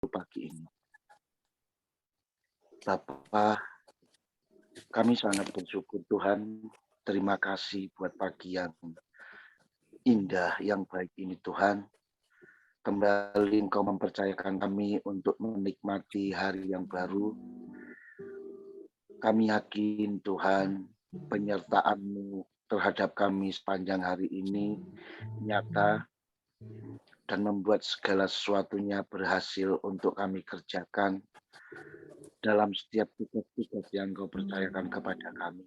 pagi ini. Bapa, kami sangat bersyukur Tuhan. Terima kasih buat pagi yang indah, yang baik ini Tuhan. Kembali Engkau mempercayakan kami untuk menikmati hari yang baru. Kami yakin Tuhan, penyertaan-Mu terhadap kami sepanjang hari ini nyata dan membuat segala sesuatunya berhasil untuk kami kerjakan dalam setiap tugas-tugas yang Kau percayakan kepada kami.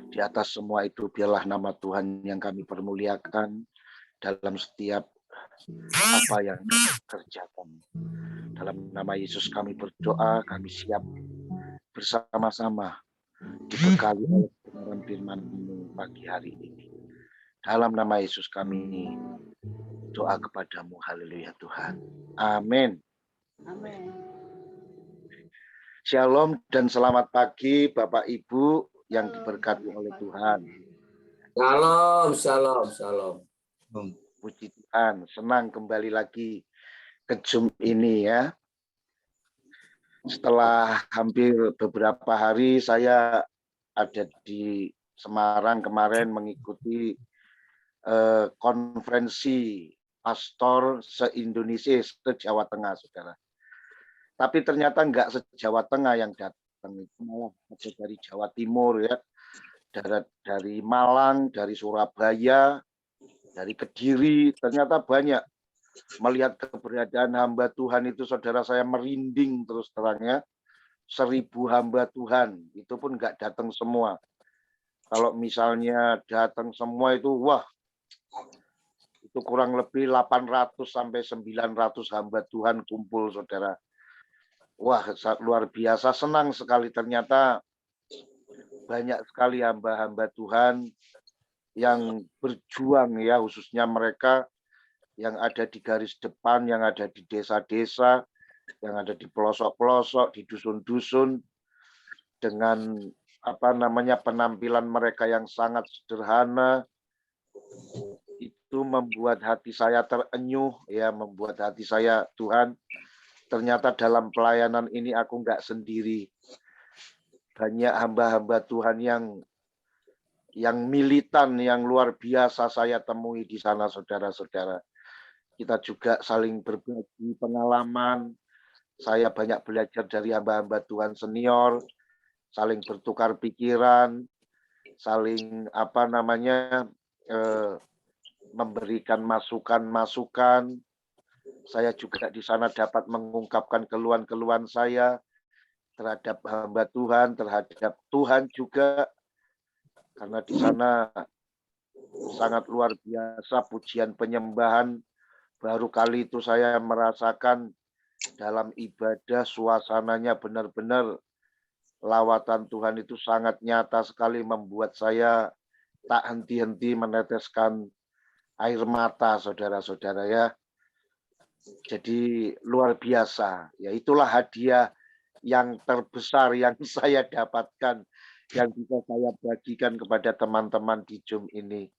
Di atas semua itu biarlah nama Tuhan yang kami permuliakan dalam setiap apa yang kami kerjakan. Dalam nama Yesus kami berdoa, kami siap bersama-sama dibekali oleh kebenaran firman-Mu pagi hari ini. Dalam nama Yesus kami doa kepadamu, haleluya Tuhan. Amin. Amin. Shalom dan selamat pagi Bapak Ibu yang diberkati oleh Tuhan. Shalom, shalom, shalom. Puji Tuhan, senang kembali lagi ke Zoom ini ya. Setelah hampir beberapa hari saya ada di Semarang kemarin mengikuti konferensi pastor se-Indonesia, se-Jawa Tengah, saudara. Tapi ternyata enggak se-Jawa Tengah yang datang, itu malah ada dari Jawa Timur ya, dari Malang, dari Surabaya, dari Kediri, ternyata banyak. Melihat keberadaan hamba Tuhan itu, saudara, saya merinding terus terangnya. 1000 hamba Tuhan, itu pun enggak datang semua. Kalau misalnya datang semua itu, wah, itu kurang lebih 800 sampai 900 hamba Tuhan kumpul, saudara. Wah, luar biasa, senang sekali. Ternyata banyak sekali hamba-hamba Tuhan yang berjuang ya, khususnya mereka yang ada di garis depan, yang ada di desa-desa, yang ada di pelosok-pelosok, di dusun-dusun, dengan penampilan mereka yang sangat sederhana, itu membuat hati saya terenyuh ya, membuat hati saya, Tuhan, ternyata dalam pelayanan ini aku enggak sendiri. Banyak hamba-hamba Tuhan yang militan, yang luar biasa saya temui di sana, saudara-saudara. Kita juga saling berbagi pengalaman. Saya banyak belajar dari hamba-hamba Tuhan senior, saling bertukar pikiran, saling memberikan masukan-masukan. Saya juga di sana dapat mengungkapkan keluhan-keluhan saya terhadap hamba Tuhan, terhadap Tuhan juga, karena di sana sangat luar biasa pujian penyembahan. Baru kali itu saya merasakan dalam ibadah suasananya benar-benar lawatan Tuhan itu sangat nyata sekali, membuat saya tak henti-henti meneteskan air mata, saudara-saudara ya. Jadi luar biasa. Ya, itulah hadiah yang terbesar yang saya dapatkan, yang bisa saya bagikan kepada teman-teman di Zoom ini.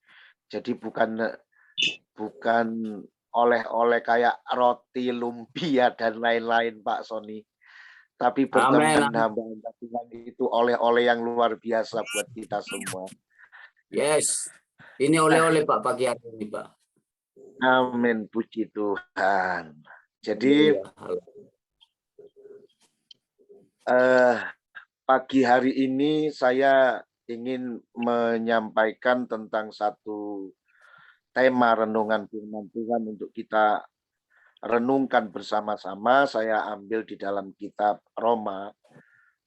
Jadi bukan oleh-oleh kayak roti, lumpia dan lain-lain, Pak Sony. Tapi berteman hamba-hamba Tuhan itu oleh-oleh yang luar biasa buat kita semua. Yes, ini oleh-oleh Pak pagi hari ini, Pak. Amin, puji Tuhan. Jadi pagi hari ini saya ingin menyampaikan tentang satu tema renungan firman Tuhan untuk kita renungkan bersama-sama. Saya ambil di dalam kitab Roma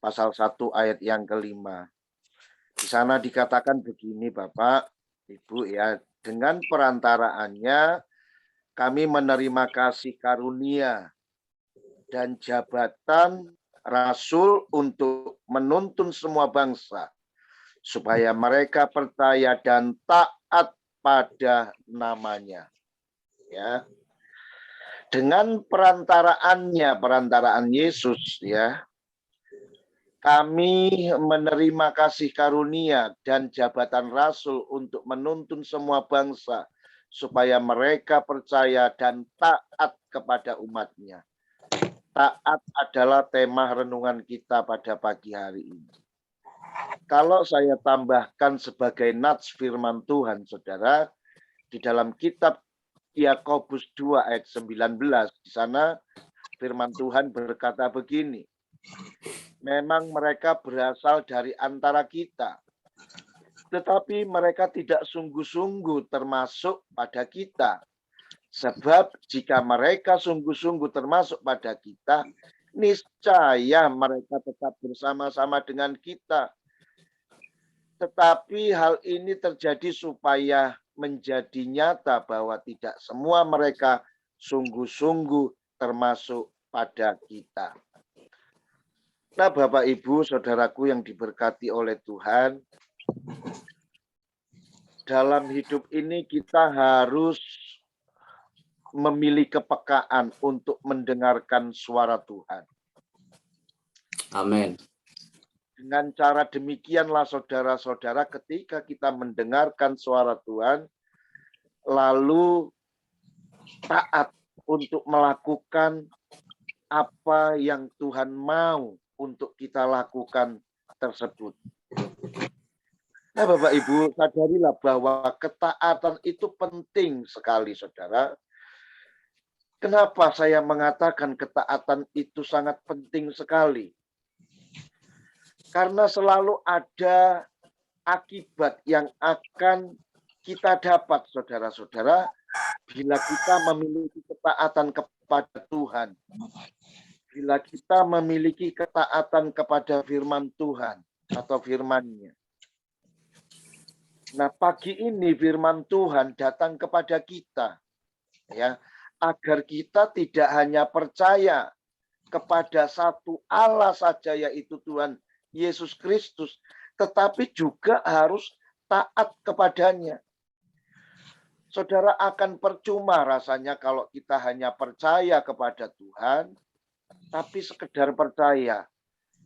pasal 1 ayat yang ke-5. Di sana dikatakan begini, Bapak, Ibu ya, dengan perantaraannya kami menerima kasih karunia dan jabatan rasul untuk menuntun semua bangsa supaya mereka percaya dan taat pada namanya. Ya. Dengan perantaraan Yesus ya, kami menerima kasih karunia dan jabatan rasul untuk menuntun semua bangsa supaya mereka percaya dan taat kepada umatnya. Taat adalah tema renungan kita pada pagi hari ini. Kalau saya tambahkan sebagai nats firman Tuhan, saudara, di dalam kitab Yakobus 2 ayat 19, di sana firman Tuhan berkata begini, memang mereka berasal dari antara kita, tetapi mereka tidak sungguh-sungguh termasuk pada kita. Sebab jika mereka sungguh-sungguh termasuk pada kita, niscaya mereka tetap bersama-sama dengan kita. Tetapi hal ini terjadi supaya menjadi nyata bahwa tidak semua mereka sungguh-sungguh termasuk pada kita. Nah, Bapak Ibu, saudaraku yang diberkati oleh Tuhan, dalam hidup ini kita harus memiliki kepekaan untuk mendengarkan suara Tuhan. Amin. Dengan cara demikianlah saudara-saudara, ketika kita mendengarkan suara Tuhan, lalu taat untuk melakukan apa yang Tuhan mau untuk kita lakukan tersebut. Nah, Bapak Ibu, sadarilah bahwa ketaatan itu penting sekali, saudara. Kenapa saya mengatakan ketaatan itu sangat penting sekali? Karena selalu ada akibat yang akan kita dapat, saudara-saudara, bila kita memiliki ketaatan kepada Tuhan. Bila kita memiliki ketaatan kepada firman Tuhan atau firman-Nya. Nah, pagi ini firman Tuhan datang kepada kita, ya, agar kita tidak hanya percaya kepada satu Allah saja, yaitu Tuhan Yesus Kristus, tetapi juga harus taat kepadanya. Saudara, akan percuma rasanya kalau kita hanya percaya kepada Tuhan, tapi sekedar percaya.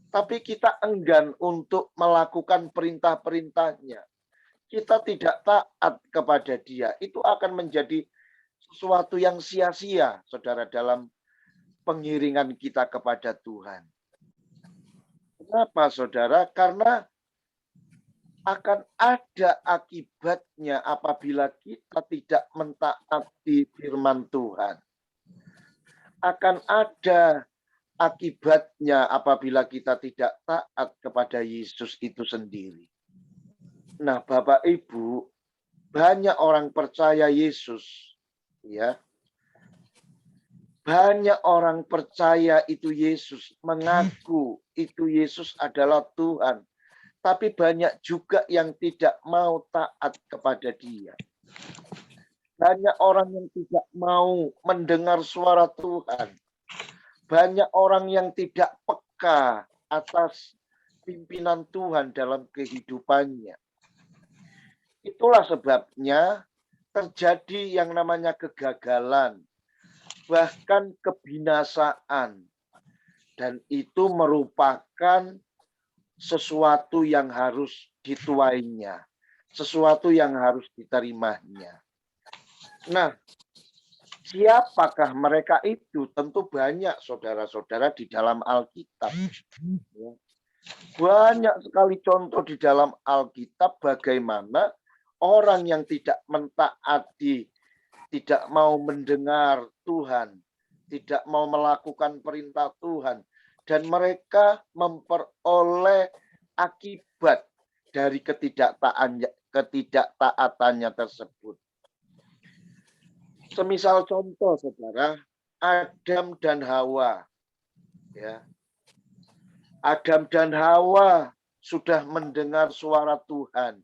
Tapi kita enggan untuk melakukan perintah-perintahnya. Kita tidak taat kepada Dia. Itu akan menjadi sesuatu yang sia-sia, saudara, dalam pengiringan kita kepada Tuhan. Kenapa, saudara? Karena akan ada akibatnya apabila kita tidak mentaati firman Tuhan. Akan ada akibatnya apabila kita tidak taat kepada Yesus itu sendiri. Nah, Bapak Ibu, banyak orang percaya Yesus, ya. Banyak orang percaya itu Yesus, mengaku itu Yesus adalah Tuhan. Tapi banyak juga yang tidak mau taat kepada Dia. Banyak orang yang tidak mau mendengar suara Tuhan. Banyak orang yang tidak peka atas pimpinan Tuhan dalam kehidupannya. Itulah sebabnya terjadi yang namanya kegagalan, bahkan kebinasaan. Dan itu merupakan sesuatu yang harus dituainya, sesuatu yang harus diterimanya. Nah, siapakah mereka itu? Tentu banyak, saudara-saudara, di dalam Alkitab. Banyak sekali contoh di dalam Alkitab bagaimana orang yang tidak mentaati, tidak mau mendengar Tuhan, tidak mau melakukan perintah Tuhan, dan mereka memperoleh akibat dari ketidaktaatannya tersebut. Semisal contoh, saudara, Adam dan Hawa. Ya. Adam dan Hawa sudah mendengar suara Tuhan.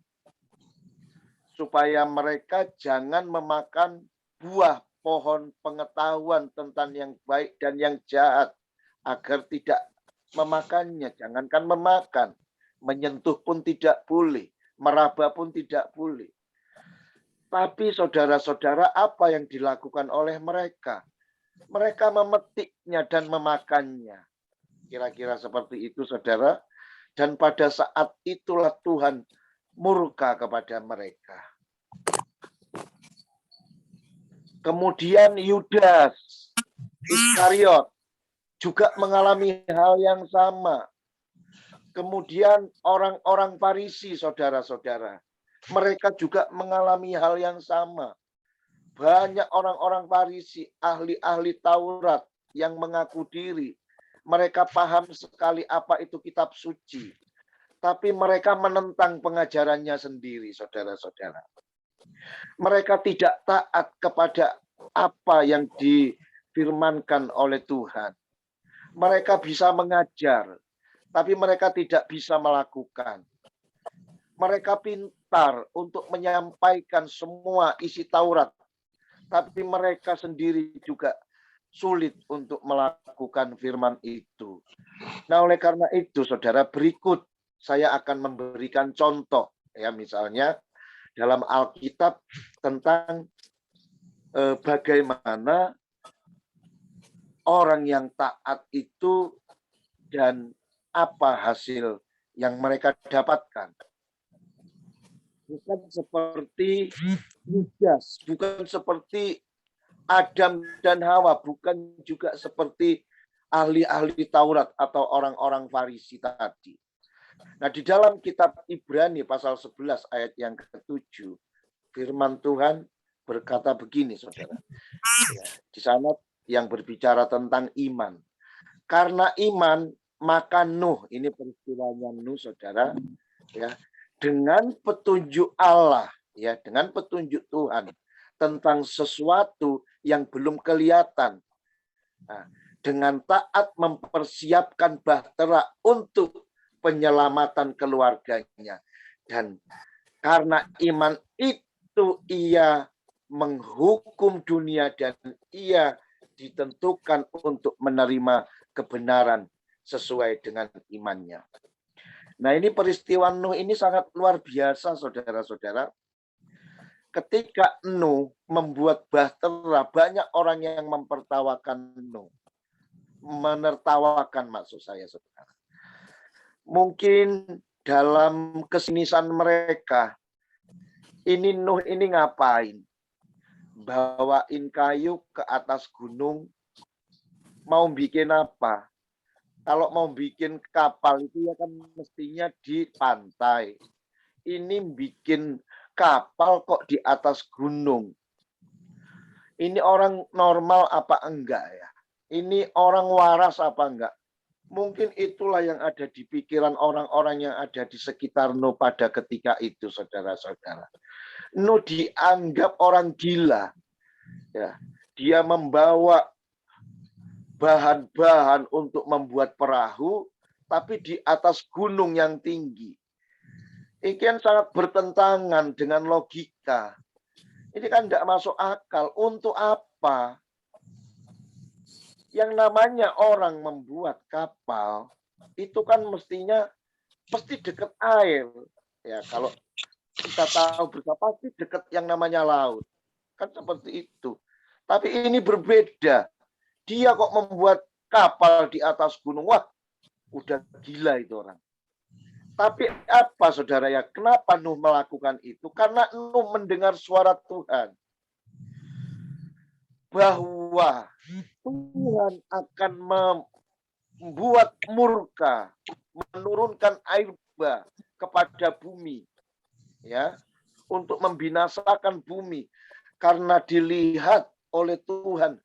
Supaya mereka jangan memakan buah pohon pengetahuan tentang yang baik dan yang jahat. Agar tidak memakannya. Jangankan memakan. Menyentuh pun tidak boleh. Meraba pun tidak boleh. Tapi saudara-saudara, apa yang dilakukan oleh mereka? Mereka memetiknya dan memakannya. Kira-kira seperti itu, saudara. Dan pada saat itulah Tuhan murka kepada mereka. Kemudian Yudas Iskariot juga mengalami hal yang sama. Kemudian orang-orang Farisi, saudara-saudara, mereka juga mengalami hal yang sama. Banyak orang-orang Farisi, ahli-ahli Taurat yang mengaku diri. Mereka paham sekali apa itu kitab suci. Tapi mereka menentang pengajarannya sendiri, saudara-saudara. Mereka tidak taat kepada apa yang difirmankan oleh Tuhan. Mereka bisa mengajar, tapi mereka tidak bisa melakukan. Mereka pintar untuk menyampaikan semua isi Taurat, tapi mereka sendiri juga sulit untuk melakukan firman itu. Nah, oleh karena itu, saudara, berikut saya akan memberikan contoh, ya, misalnya dalam Alkitab tentang bagaimana orang yang taat itu dan apa hasil yang mereka dapatkan. Bukan seperti Yudas, bukan seperti Adam dan Hawa, bukan juga seperti ahli-ahli Taurat atau orang-orang Farisi tadi. Nah, di dalam kitab Ibrani pasal 11 ayat yang ke-7, firman Tuhan berkata begini, saudara. Ya, di sana yang berbicara tentang iman. Karena iman, maka Nuh, ini peristiwanya Nuh, saudara, ya, dengan petunjuk Allah, ya, dengan petunjuk Tuhan tentang sesuatu yang belum kelihatan. Nah, dengan taat mempersiapkan bahtera untuk penyelamatan keluarganya. Dan karena iman itu ia menghukum dunia dan ia ditentukan untuk menerima kebenaran sesuai dengan imannya. Nah, ini peristiwa Nuh ini sangat luar biasa, saudara-saudara. Ketika Nuh membuat bahtera, banyak orang yang mempertawakan Nuh. Menertawakan maksud saya, saudara. Mungkin dalam kesinisan mereka, ini Nuh ini ngapain? Bawain kayu ke atas gunung, mau bikin apa? Kalau mau bikin kapal itu ya kan mestinya di pantai. Ini bikin kapal kok di atas gunung. Ini orang normal apa enggak ya? Ini orang waras apa enggak? Mungkin itulah yang ada di pikiran orang-orang yang ada di sekitar Nuh pada ketika itu, saudara-saudara. Nuh dianggap orang gila. Ya, dia membawa bahan-bahan untuk membuat perahu, tapi di atas gunung yang tinggi. Ini kan sangat bertentangan dengan logika. Ini kan tidak masuk akal. Untuk apa? Yang namanya orang membuat kapal, itu kan mestinya pasti dekat air. Ya, kalau kita tahu bersama pasti dekat yang namanya laut. Kan seperti itu. Tapi ini berbeda. Dia kok membuat kapal di atas gunung. Wah, udah gila itu orang. Tapi apa, saudara ya? Kenapa Nuh melakukan itu? Karena Nuh mendengar suara Tuhan. Bahwa Tuhan akan membuat murka, menurunkan air bah kepada bumi. Ya, untuk membinasakan bumi. Karena dilihat oleh Tuhan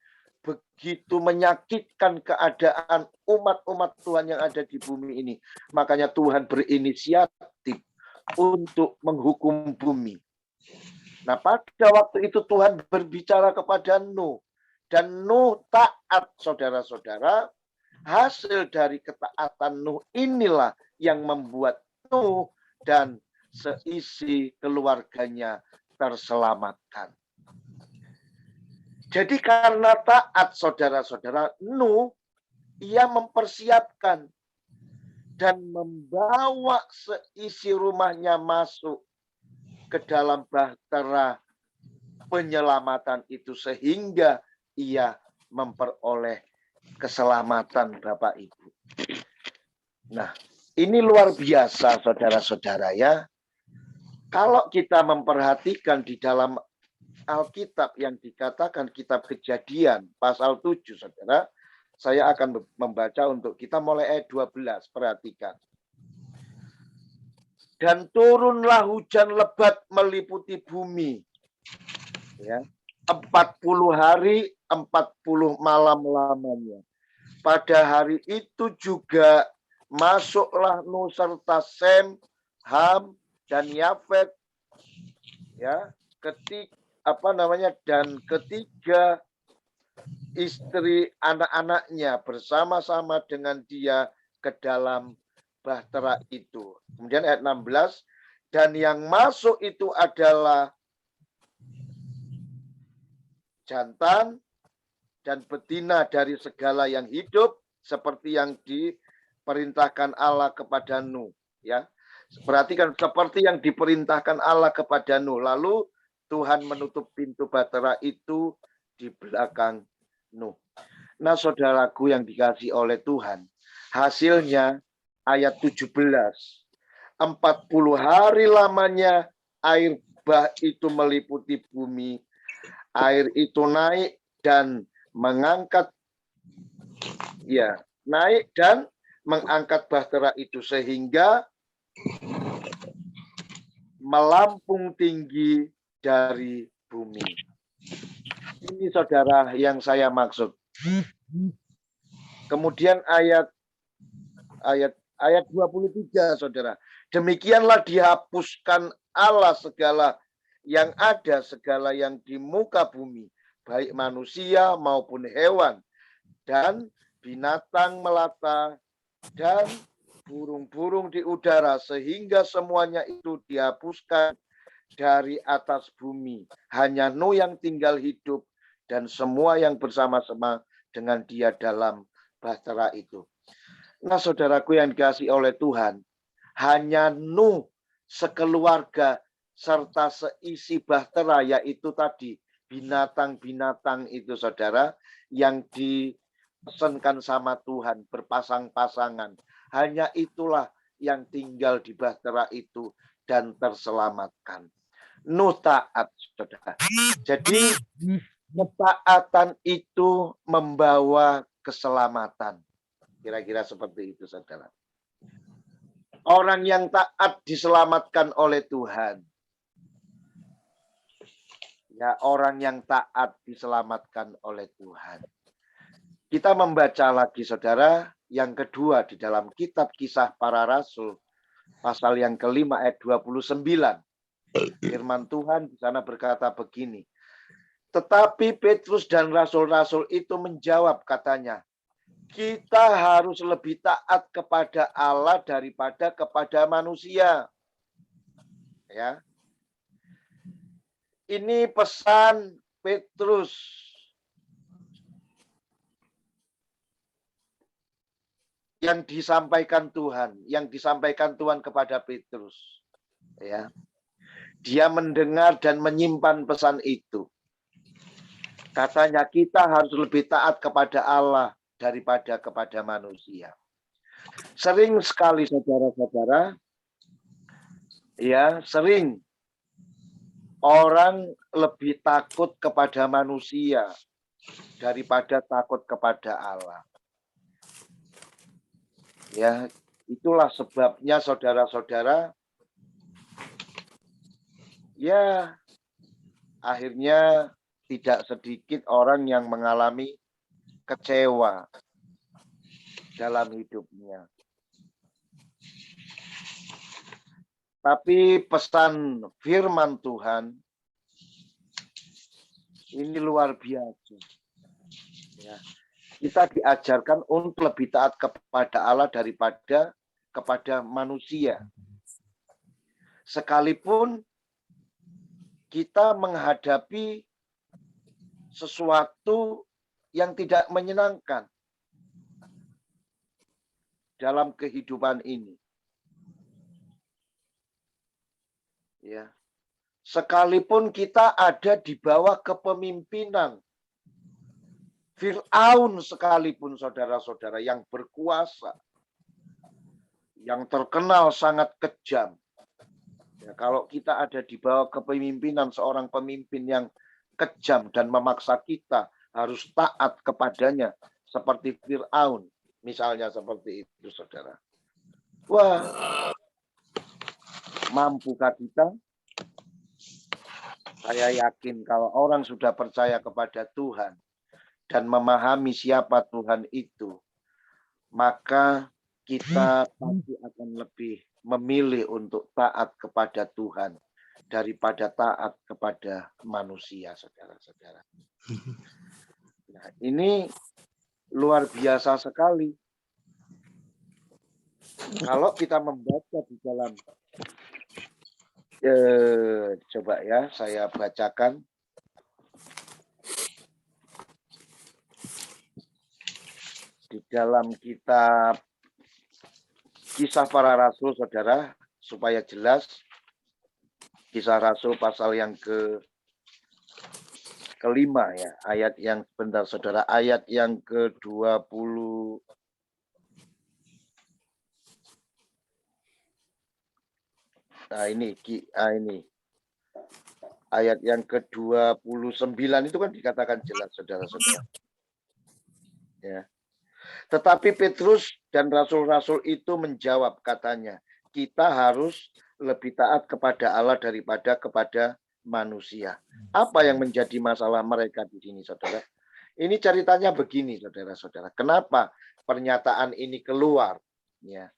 begitu menyakitkan keadaan umat-umat Tuhan yang ada di bumi ini. Makanya Tuhan berinisiatif untuk menghukum bumi. Nah, pada waktu itu Tuhan berbicara kepada Nuh. Dan Nuh taat, saudara-saudara. Hasil dari ketaatan Nuh inilah yang membuat Nuh dan seisi keluarganya terselamatkan. Jadi karena taat, saudara-saudara, Nuh ia mempersiapkan dan membawa seisi rumahnya masuk ke dalam bahtera penyelamatan itu sehingga ia memperoleh keselamatan, Bapak Ibu. Nah, ini luar biasa, saudara-saudara ya. Kalau kita memperhatikan di dalam Alkitab yang dikatakan kitab Kejadian pasal 7, saudara, Saya akan membaca untuk kita mulai ayat 12, perhatikan. Dan turunlah hujan lebat meliputi bumi. Ya. 40 hari, 40 malam lamanya. Pada hari itu juga masuklah Nuh serta Sem, Ham, dan Yafet, ya, dan ketiga istri anak-anaknya bersama-sama dengan dia ke dalam bahtera itu. Kemudian ayat 16, dan yang masuk itu adalah jantan dan betina dari segala yang hidup, seperti yang diperintahkan Allah kepada Nuh. Ya, perhatikan, seperti yang diperintahkan Allah kepada Nuh. Lalu Tuhan menutup pintu bahtera itu di belakang Nuh. Nah, saudaraku yang dikasihi oleh Tuhan, hasilnya ayat 17. 40 hari lamanya air bah itu meliputi bumi. Air itu naik dan mengangkat, ya, naik dan mengangkat bahtera itu sehingga melampung tinggi dari bumi. Ini saudara yang saya maksud. Kemudian ayat 23, saudara. Demikianlah dihapuskan Allah segala yang ada, segala yang di muka bumi, baik manusia maupun hewan, dan binatang melata, dan burung-burung di udara, sehingga semuanya itu dihapuskan dari atas bumi. Hanya Nuh yang tinggal hidup, dan semua yang bersama-sama dengan dia dalam bahtera itu. Nah, saudaraku yang dikasihi oleh Tuhan, hanya Nuh sekeluarga serta seisi bahtera, yaitu tadi binatang-binatang itu, saudara, yang dipesankan sama Tuhan berpasang-pasangan. Hanya itulah yang tinggal di bahtera itu dan terselamatkan. Nuh taat, saudara. Jadi ketaatan itu membawa keselamatan. Kira-kira seperti itu, saudara. Orang yang taat diselamatkan oleh Tuhan. Ya, orang yang taat diselamatkan oleh Tuhan. Kita membaca lagi, saudara, yang kedua di dalam kitab Kisah Para Rasul, pasal yang kelima ayat 29. Firman Tuhan di sana berkata begini. Tetapi Petrus dan rasul-rasul itu menjawab, katanya, kita harus lebih taat kepada Allah daripada kepada manusia. Ya. Ini pesan Petrus. Yang disampaikan Tuhan, kepada Petrus. Ya. Dia mendengar dan menyimpan pesan itu. Katanya kita harus lebih taat kepada Allah daripada kepada manusia. Sering sekali, saudara-saudara, ya, sering orang lebih takut kepada manusia daripada takut kepada Allah. Ya, itulah sebabnya, saudara-saudara, ya, akhirnya tidak sedikit orang yang mengalami kecewa dalam hidupnya. Tapi pesan firman Tuhan ini luar biasa. Ya. Kita diajarkan untuk lebih taat kepada Allah daripada kepada manusia. Sekalipun kita menghadapi sesuatu yang tidak menyenangkan dalam kehidupan ini. Ya. Sekalipun kita ada di bawah kepemimpinan Fir'aun sekalipun, saudara-saudara, yang berkuasa, yang terkenal sangat kejam. Ya, kalau kita ada di bawah kepemimpinan seorang pemimpin yang kejam dan memaksa kita harus taat kepadanya, seperti Fir'aun, misalnya seperti itu, saudara. Wah, mampukah kita? Saya yakin kalau orang sudah percaya kepada Tuhan dan memahami siapa Tuhan itu, maka kita pasti akan lebih memilih untuk taat kepada Tuhan daripada taat kepada manusia, saudara-saudara. Nah, ini luar biasa sekali. Kalau kita membaca di dalam, coba ya, saya bacakan. Di dalam kitab Kisah Para Rasul, saudara, supaya jelas. Kisah Rasul pasal yang kelima ya, ayat yang sebentar saudara, ayat yang ke-20. Nah, ini ayat yang ke-29 itu kan dikatakan jelas, saudara-saudara. Ya. Tetapi Petrus dan rasul-rasul itu menjawab, katanya, kita harus lebih taat kepada Allah daripada kepada manusia. Apa yang menjadi masalah mereka di sini, saudara? Ini ceritanya begini, saudara-saudara. Kenapa pernyataan ini keluar? Ya.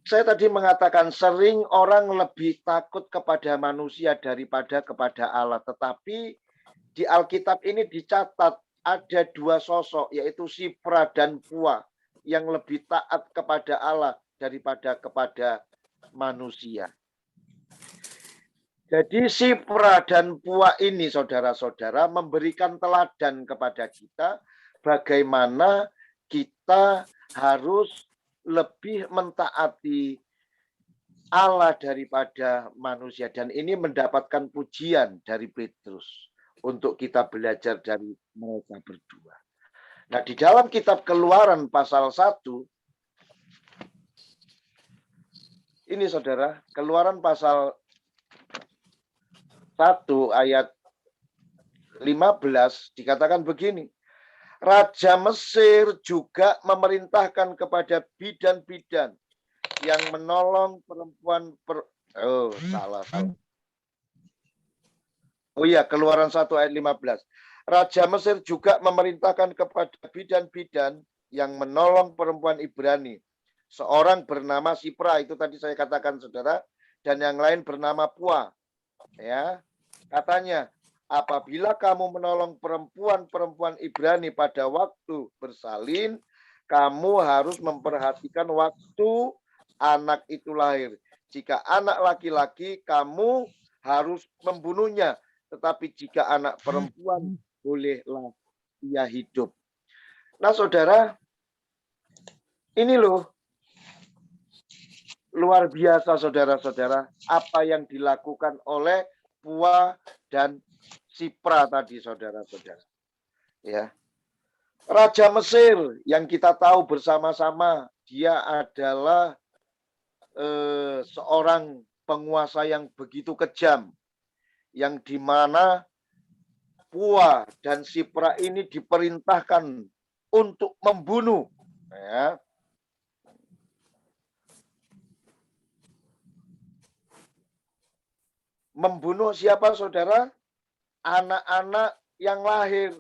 Saya tadi mengatakan sering orang lebih takut kepada manusia daripada kepada Allah. Tetapi di Alkitab ini dicatat ada dua sosok, yaitu Sipra dan Pua, yang lebih taat kepada Allah daripada kepada manusia. Jadi Sipra dan Pua ini, saudara-saudara, memberikan teladan kepada kita bagaimana kita harus lebih mentaati Allah daripada manusia. Dan ini mendapatkan pujian dari Petrus untuk kita belajar dari mereka berdua. Nah, di dalam kitab Keluaran pasal 1, ini saudara, Keluaran pasal 1 ayat 15 dikatakan begini. Raja Mesir juga memerintahkan kepada bidan-bidan yang menolong perempuan Oh iya, Keluaran 1 ayat 15. Raja Mesir juga memerintahkan kepada bidan-bidan yang menolong perempuan Ibrani. Seorang bernama Sipra, itu tadi saya katakan saudara, dan yang lain bernama Pua. Ya, katanya, apabila kamu menolong perempuan-perempuan Ibrani pada waktu bersalin, kamu harus memperhatikan waktu anak itu lahir. Jika anak laki-laki, kamu harus membunuhnya. Tetapi jika anak perempuan, bolehlah ia hidup. Nah, saudara, ini loh, luar biasa, saudara-saudara, apa yang dilakukan oleh Pua dan Sipra tadi, saudara-saudara. Ya, Raja Mesir yang kita tahu bersama-sama, dia adalah seorang penguasa yang begitu kejam, yang dimana Pua dan Sipra ini diperintahkan untuk membunuh. Ya. Membunuh siapa, saudara? Anak-anak yang lahir.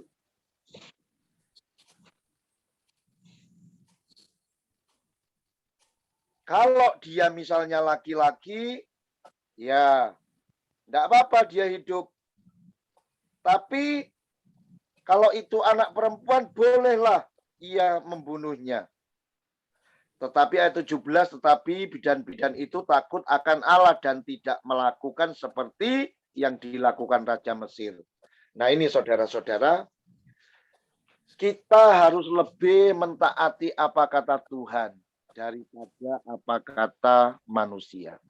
Kalau dia misalnya laki-laki, ya tidak apa-apa dia hidup. Tapi kalau itu anak perempuan, bolehlah ia membunuhnya. Tetapi ayat 17, tetapi bidan-bidan itu takut akan Allah dan tidak melakukan seperti yang dilakukan Raja Mesir. Nah, ini saudara-saudara, kita harus lebih mentaati apa kata Tuhan daripada apa kata manusia.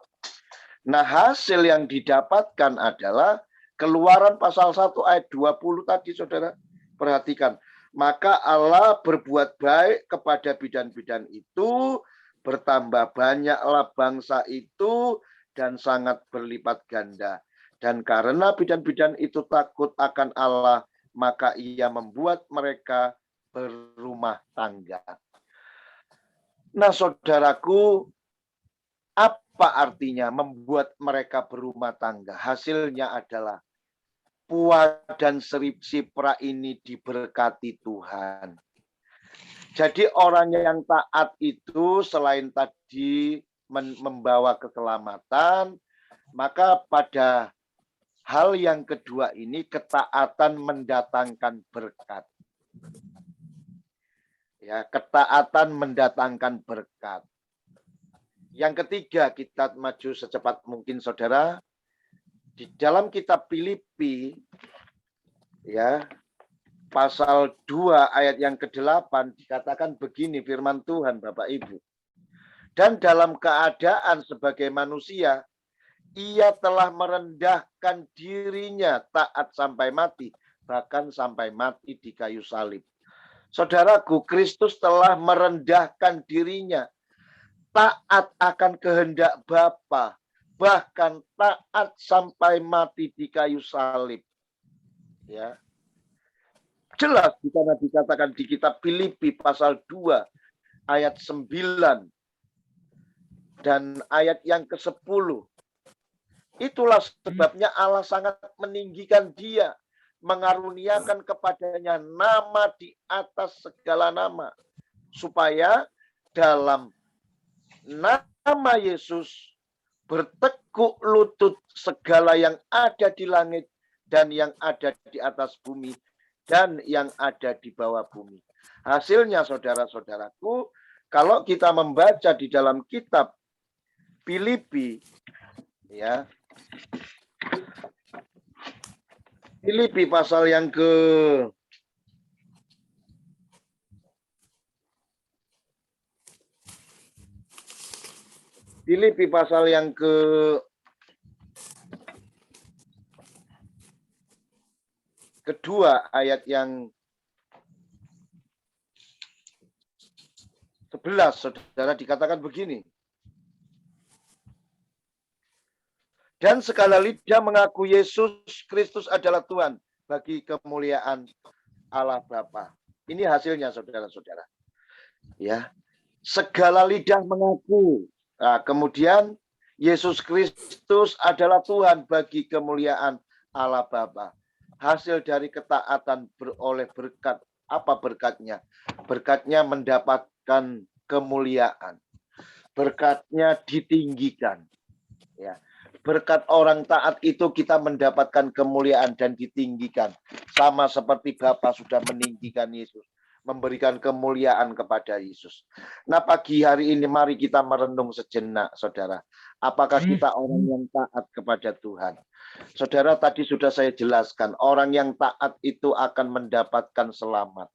Nah, hasil yang didapatkan adalah Keluaran pasal 1 ayat 20 tadi, saudara. Perhatikan. Maka Allah berbuat baik kepada bidan-bidan itu, bertambah banyaklah bangsa itu, dan sangat berlipat ganda. Dan karena bidan-bidan itu takut akan Allah, maka ia membuat mereka berumah tangga. Nah, saudaraku, apa artinya membuat mereka berumah tangga? Hasilnya adalah Pua dan Sipra ini diberkati Tuhan. Jadi orang yang taat itu selain tadi membawa keselamatan, maka pada hal yang kedua ini ketaatan mendatangkan berkat. Ya, ketaatan mendatangkan berkat. Yang ketiga, kita maju secepat mungkin saudara. Di dalam kitab Filipi, ya, pasal 2 ayat yang ke-8 dikatakan begini firman Tuhan Bapak Ibu. Dan dalam keadaan sebagai manusia, ia telah merendahkan dirinya taat sampai mati, bahkan sampai mati di kayu salib. Saudaraku, Kristus telah merendahkan dirinya taat akan kehendak Bapa, bahkan taat sampai mati di kayu salib. Ya. Jelas di sana dikatakan di kitab Filipi pasal 2 ayat 9 dan ayat yang ke-10. Itulah sebabnya Allah sangat meninggikan dia, mengaruniakan kepadanya nama di atas segala nama, supaya dalam nama Yesus bertekuk lutut segala yang ada di langit dan yang ada di atas bumi dan yang ada di bawah bumi. Hasilnya saudara-saudaraku, kalau kita membaca di dalam kitab Filipi, ya, Filipi pasal yang Filipi pasal yang kedua ayat yang 11, saudara, dikatakan begini. Dan segala lidah mengaku Yesus Kristus adalah Tuhan bagi kemuliaan Allah Bapa. Ini hasilnya saudara-saudara. Ya. Segala lidah mengaku. Nah, kemudian Yesus Kristus adalah Tuhan bagi kemuliaan Allah Bapa. Hasil dari ketaatan beroleh berkat. Apa berkatnya? Berkatnya mendapatkan kemuliaan. Berkatnya ditinggikan. Ya. Berkat orang taat itu kita mendapatkan kemuliaan dan ditinggikan. Sama seperti Bapa sudah meninggikan Yesus. Memberikan kemuliaan kepada Yesus. Nah, pagi hari ini mari kita merenung sejenak, saudara. Apakah kita orang yang taat kepada Tuhan? Saudara, tadi sudah saya jelaskan, orang yang taat itu akan mendapatkan selamat.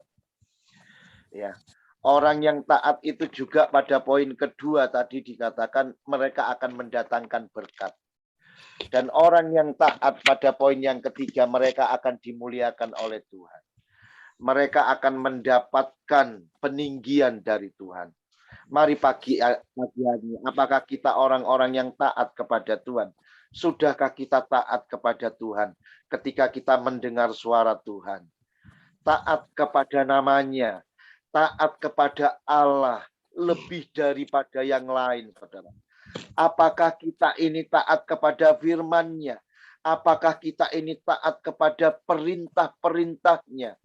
Ya. Orang yang taat itu juga pada poin kedua tadi dikatakan mereka akan mendatangkan berkat. Dan orang yang taat pada poin yang ketiga, mereka akan dimuliakan oleh Tuhan. Mereka akan mendapatkan peninggian dari Tuhan. Mari pagi hari, apakah kita orang-orang yang taat kepada Tuhan? Sudahkah kita taat kepada Tuhan ketika kita mendengar suara Tuhan? Taat kepada namanya, taat kepada Allah lebih daripada yang lain, saudara. Apakah kita ini taat kepada firman-Nya? Apakah kita ini taat kepada perintah-perintahnya?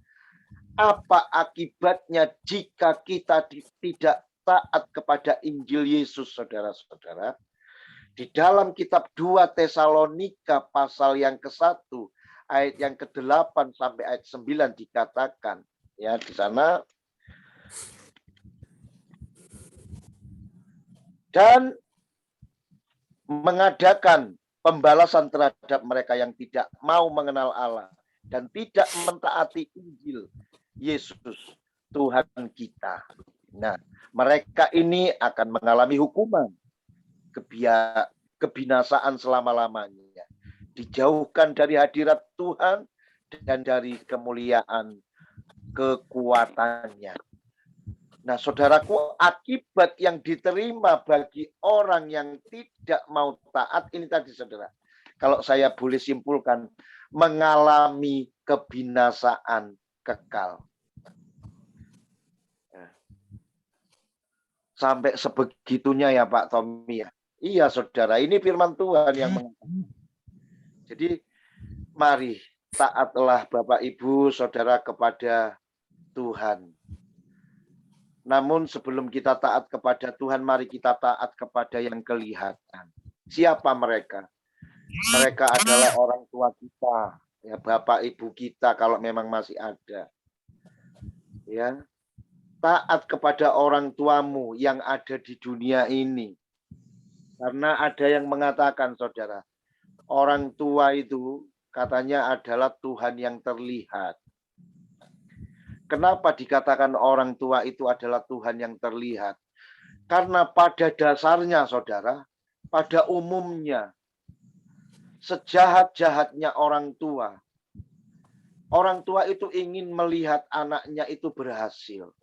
Apa akibatnya jika kita tidak taat kepada Injil Yesus, saudara-saudara? Di dalam kitab 2 Tesalonika pasal yang ke-1, ayat yang ke-8 sampai ayat 9 dikatakan, ya, di sana. Dan mengadakan pembalasan terhadap mereka yang tidak mau mengenal Allah dan tidak mentaati Injil Yesus Tuhan kita. Nah, mereka ini akan mengalami hukuman, kebinasaan selama-lamanya, dijauhkan dari hadirat Tuhan dan dari kemuliaan kekuatannya. Nah, saudaraku, akibat yang diterima bagi orang yang tidak mau taat ini tadi, saudara. Kalau saya boleh simpulkan, mengalami kebinasaan kekal. Sampai sebegitunya ya Pak Tommy ya. Iya saudara, ini firman Tuhan yang mengatakan. Jadi mari taatlah Bapak Ibu Saudara kepada Tuhan. Namun sebelum kita taat kepada Tuhan, mari kita taat kepada yang kelihatan. Siapa mereka? Mereka adalah orang tua kita, ya Bapak Ibu kita kalau memang masih ada. Ya. Taat kepada orang tuamu yang ada di dunia ini. Karena ada yang mengatakan saudara, orang tua itu katanya adalah Tuhan yang terlihat. Kenapa dikatakan orang tua itu adalah Tuhan yang terlihat? Karena pada dasarnya saudara, pada umumnya, sejahat-jahatnya orang tua itu ingin melihat anaknya itu berhasil.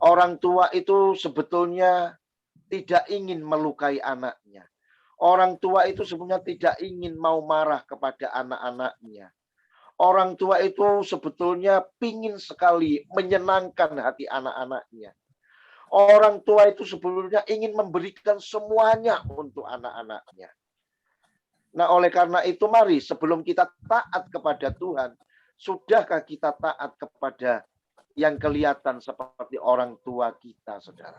Orang tua itu sebetulnya tidak ingin melukai anaknya. Orang tua itu sebenarnya tidak ingin mau marah kepada anak-anaknya. Orang tua itu sebetulnya ingin sekali menyenangkan hati anak-anaknya. Orang tua itu sebetulnya ingin memberikan semuanya untuk anak-anaknya. Nah, oleh karena itu mari sebelum kita taat kepada Tuhan, sudahkah kita taat kepada yang kelihatan seperti orang tua kita, saudara?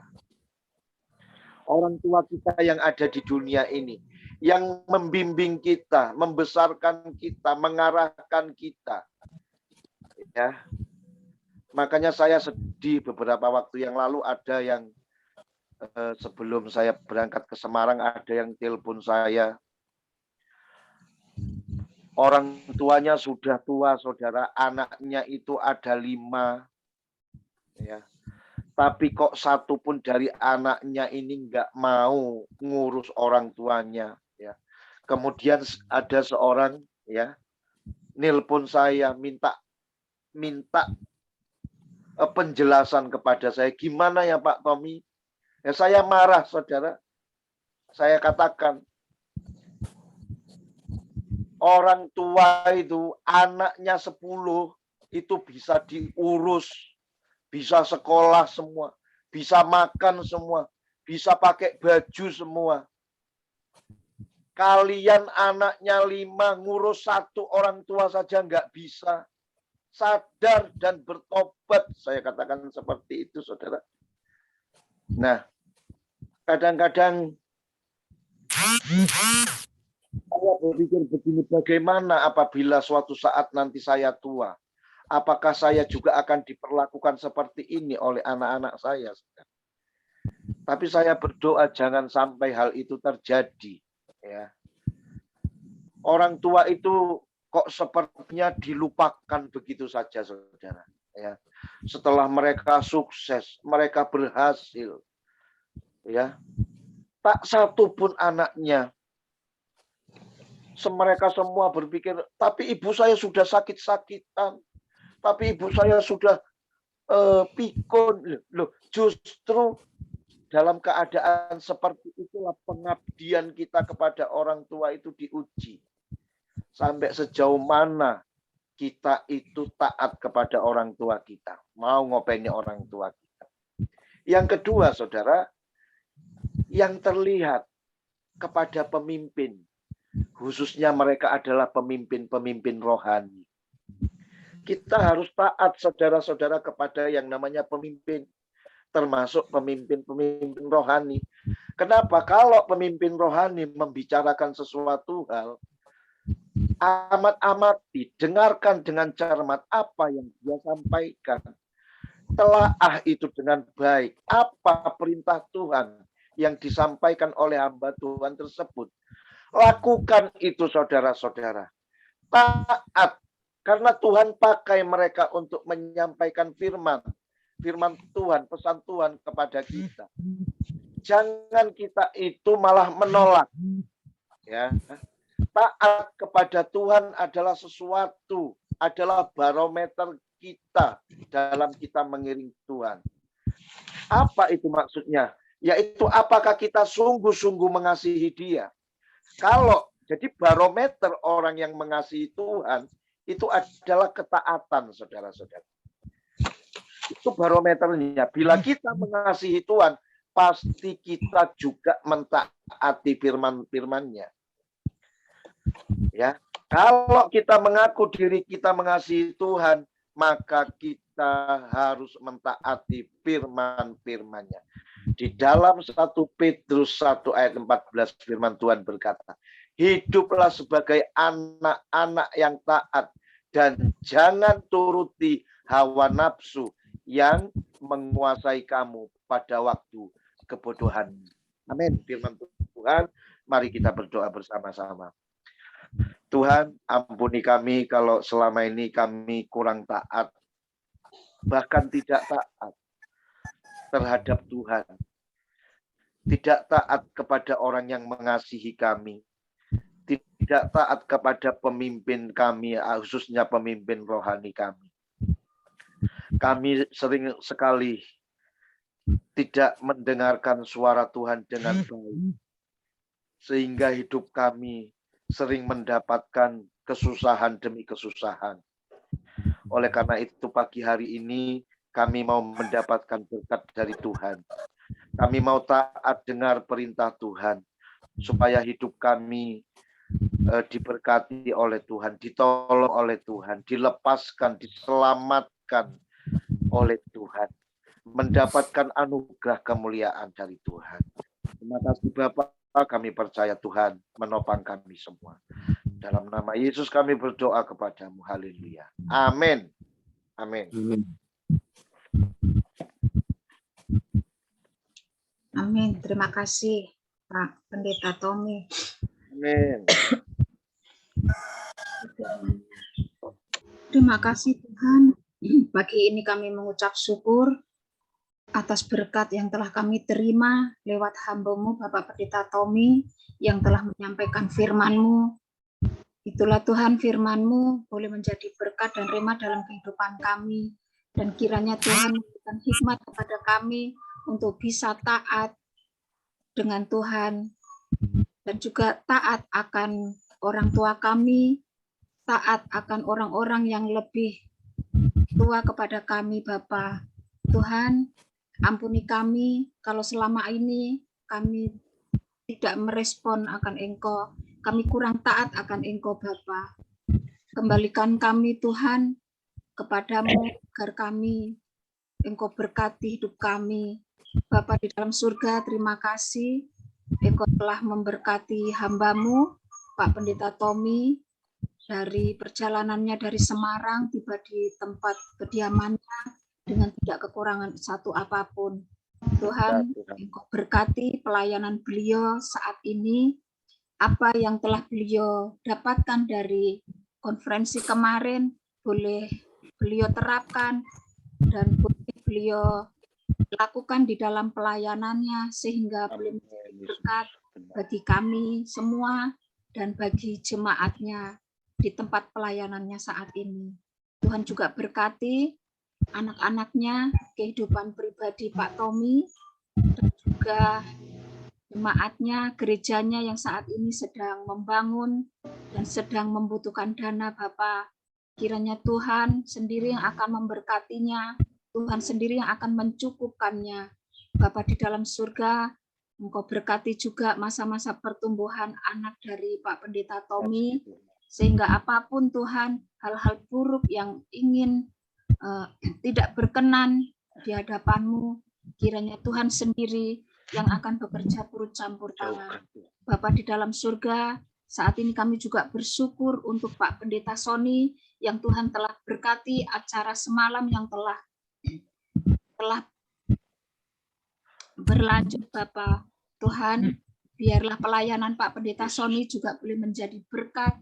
Orang tua kita yang ada di dunia ini, yang membimbing kita, membesarkan kita, mengarahkan kita. Ya. Makanya saya sedih beberapa waktu yang lalu ada yang sebelum saya berangkat ke Semarang ada yang telepon saya. Orang tuanya sudah tua, saudara. Anaknya itu ada 5. Ya. Tapi kok satu pun dari anaknya ini nggak mau ngurus orang tuanya. Ya. Kemudian ada seorang ya nelpon saya minta penjelasan kepada saya. Gimana ya Pak Tommy? Ya, saya marah saudara. Saya katakan orang tua itu anaknya 10 itu bisa diurus. Bisa sekolah semua, bisa makan semua, bisa pakai baju semua. Kalian anaknya 5 ngurus 1 orang tua saja nggak bisa. Sadar dan bertobat, saya katakan seperti itu, saudara. Nah, kadang-kadang saya berpikir begini, bagaimana apabila suatu saat nanti saya tua? Apakah saya juga akan diperlakukan seperti ini oleh anak-anak saya? Tapi saya berdoa jangan sampai hal itu terjadi. Ya. Orang tua itu kok sepertinya dilupakan begitu saja, saudara. Ya. Setelah mereka sukses, mereka berhasil, ya, tak satu pun anaknya. Mereka semua berpikir, tapi ibu saya sudah sakit-sakitan. Tapi ibu saya sudah pikun. Loh, justru dalam keadaan seperti itulah pengabdian kita kepada orang tua itu diuji. Sampai sejauh mana kita itu taat kepada orang tua kita. Mau ngopeni orang tua kita. Yang kedua, saudara, yang terlihat kepada pemimpin. Khususnya mereka adalah pemimpin-pemimpin rohani. Kita harus taat saudara-saudara kepada yang namanya pemimpin. Termasuk pemimpin-pemimpin rohani. Kenapa? Kalau pemimpin rohani membicarakan sesuatu hal, amat-amati, dengarkan dengan cermat apa yang dia sampaikan. Telaah itu dengan baik. Apa perintah Tuhan yang disampaikan oleh hamba Tuhan tersebut. Lakukan itu saudara-saudara. Taat. Karena Tuhan pakai mereka untuk menyampaikan firman Tuhan, pesan Tuhan kepada kita. Jangan kita itu malah menolak. Ya. Taat kepada Tuhan adalah sesuatu, adalah barometer kita dalam kita mengiring Tuhan. Apa itu maksudnya? Yaitu apakah kita sungguh-sungguh mengasihi Dia. Kalau jadi barometer orang yang mengasihi Tuhan, itu adalah ketaatan, saudara-saudara. Itu barometernya. Bila kita mengasihi Tuhan, pasti kita juga mentaati firman-firman-Nya. Ya, kalau kita mengaku diri kita mengasihi Tuhan, maka kita harus mentaati firman-firman-Nya. Di dalam 1 Petrus 1 ayat 14 firman Tuhan berkata, hiduplah sebagai anak-anak yang taat dan jangan turuti hawa nafsu yang menguasai kamu pada waktu kebodohan. Amin. Firman Tuhan, mari kita berdoa bersama-sama. Tuhan, ampuni kami kalau selama ini kami kurang taat, bahkan tidak taat terhadap Tuhan. Tidak taat kepada orang yang mengasihi kami. Tidak taat kepada pemimpin kami, khususnya pemimpin rohani kami. Kami sering sekali tidak mendengarkan suara Tuhan dengan baik. Sehingga hidup kami sering mendapatkan kesusahan demi kesusahan. Oleh karena itu pagi hari ini kami mau mendapatkan berkat dari Tuhan. Kami mau taat dengar perintah Tuhan. Supaya hidup kami diberkati oleh Tuhan, ditolong oleh Tuhan, dilepaskan, diselamatkan oleh Tuhan. Mendapatkan anugerah kemuliaan dari Tuhan. Terima kasih Bapak, kami percaya Tuhan menopang kami semua. Dalam nama Yesus kami berdoa kepadamu. Haleluya. Amin. Amin. Amin. Terima kasih Pak Pendeta Tommy. Amin. Terima kasih Tuhan. Pagi ini kami mengucap syukur atas berkat yang telah kami terima lewat hamba-Mu Bapak Pendeta Tommy yang telah menyampaikan firman-Mu. Itulah Tuhan, firman-Mu boleh menjadi berkat dan rema dalam kehidupan kami. Dan kiranya Tuhan memberikan hikmat kepada kami untuk bisa taat dengan Tuhan dan juga taat akan orang tua kami, taat akan orang-orang yang lebih tua kepada kami, Bapa. Tuhan, ampuni kami kalau selama ini kami tidak merespon akan Engkau, kami kurang taat akan Engkau, Bapa. Kembalikan kami, Tuhan, kepadamu agar kami, Engkau berkati hidup kami. Bapa di dalam surga, terima kasih Engkau telah memberkati hamba-Mu, Pak Pendeta Tommy, dari perjalanannya dari Semarang tiba di tempat kediamannya dengan tidak kekurangan satu apapun. Tuhan, Engkau berkati pelayanan beliau saat ini, apa yang telah beliau dapatkan dari konferensi kemarin, boleh beliau terapkan dan boleh beliau lakukan di dalam pelayanannya sehingga boleh menjadi berkat bagi kami semua dan bagi jemaatnya di tempat pelayanannya saat ini. Tuhan juga berkati anak-anaknya, kehidupan pribadi Pak Tommy, dan juga jemaatnya, gerejanya yang saat ini sedang membangun dan sedang membutuhkan dana Bapak. Kiranya Tuhan sendiri yang akan memberkatinya, Tuhan sendiri yang akan mencukupkannya. Bapa di dalam surga, Engkau berkati juga masa-masa pertumbuhan anak dari Pak Pendeta Tommy, sehingga apapun Tuhan, hal-hal buruk yang ingin tidak berkenan di hadapan-Mu, kiranya Tuhan sendiri yang akan bekerja turut campur tangan. Bapa di dalam surga, saat ini kami juga bersyukur untuk Pak Pendeta Sony yang Tuhan telah berkati acara semalam yang telah berlanjut Bapak. Tuhan, biarlah pelayanan Pak Pendeta Sony juga boleh menjadi berkat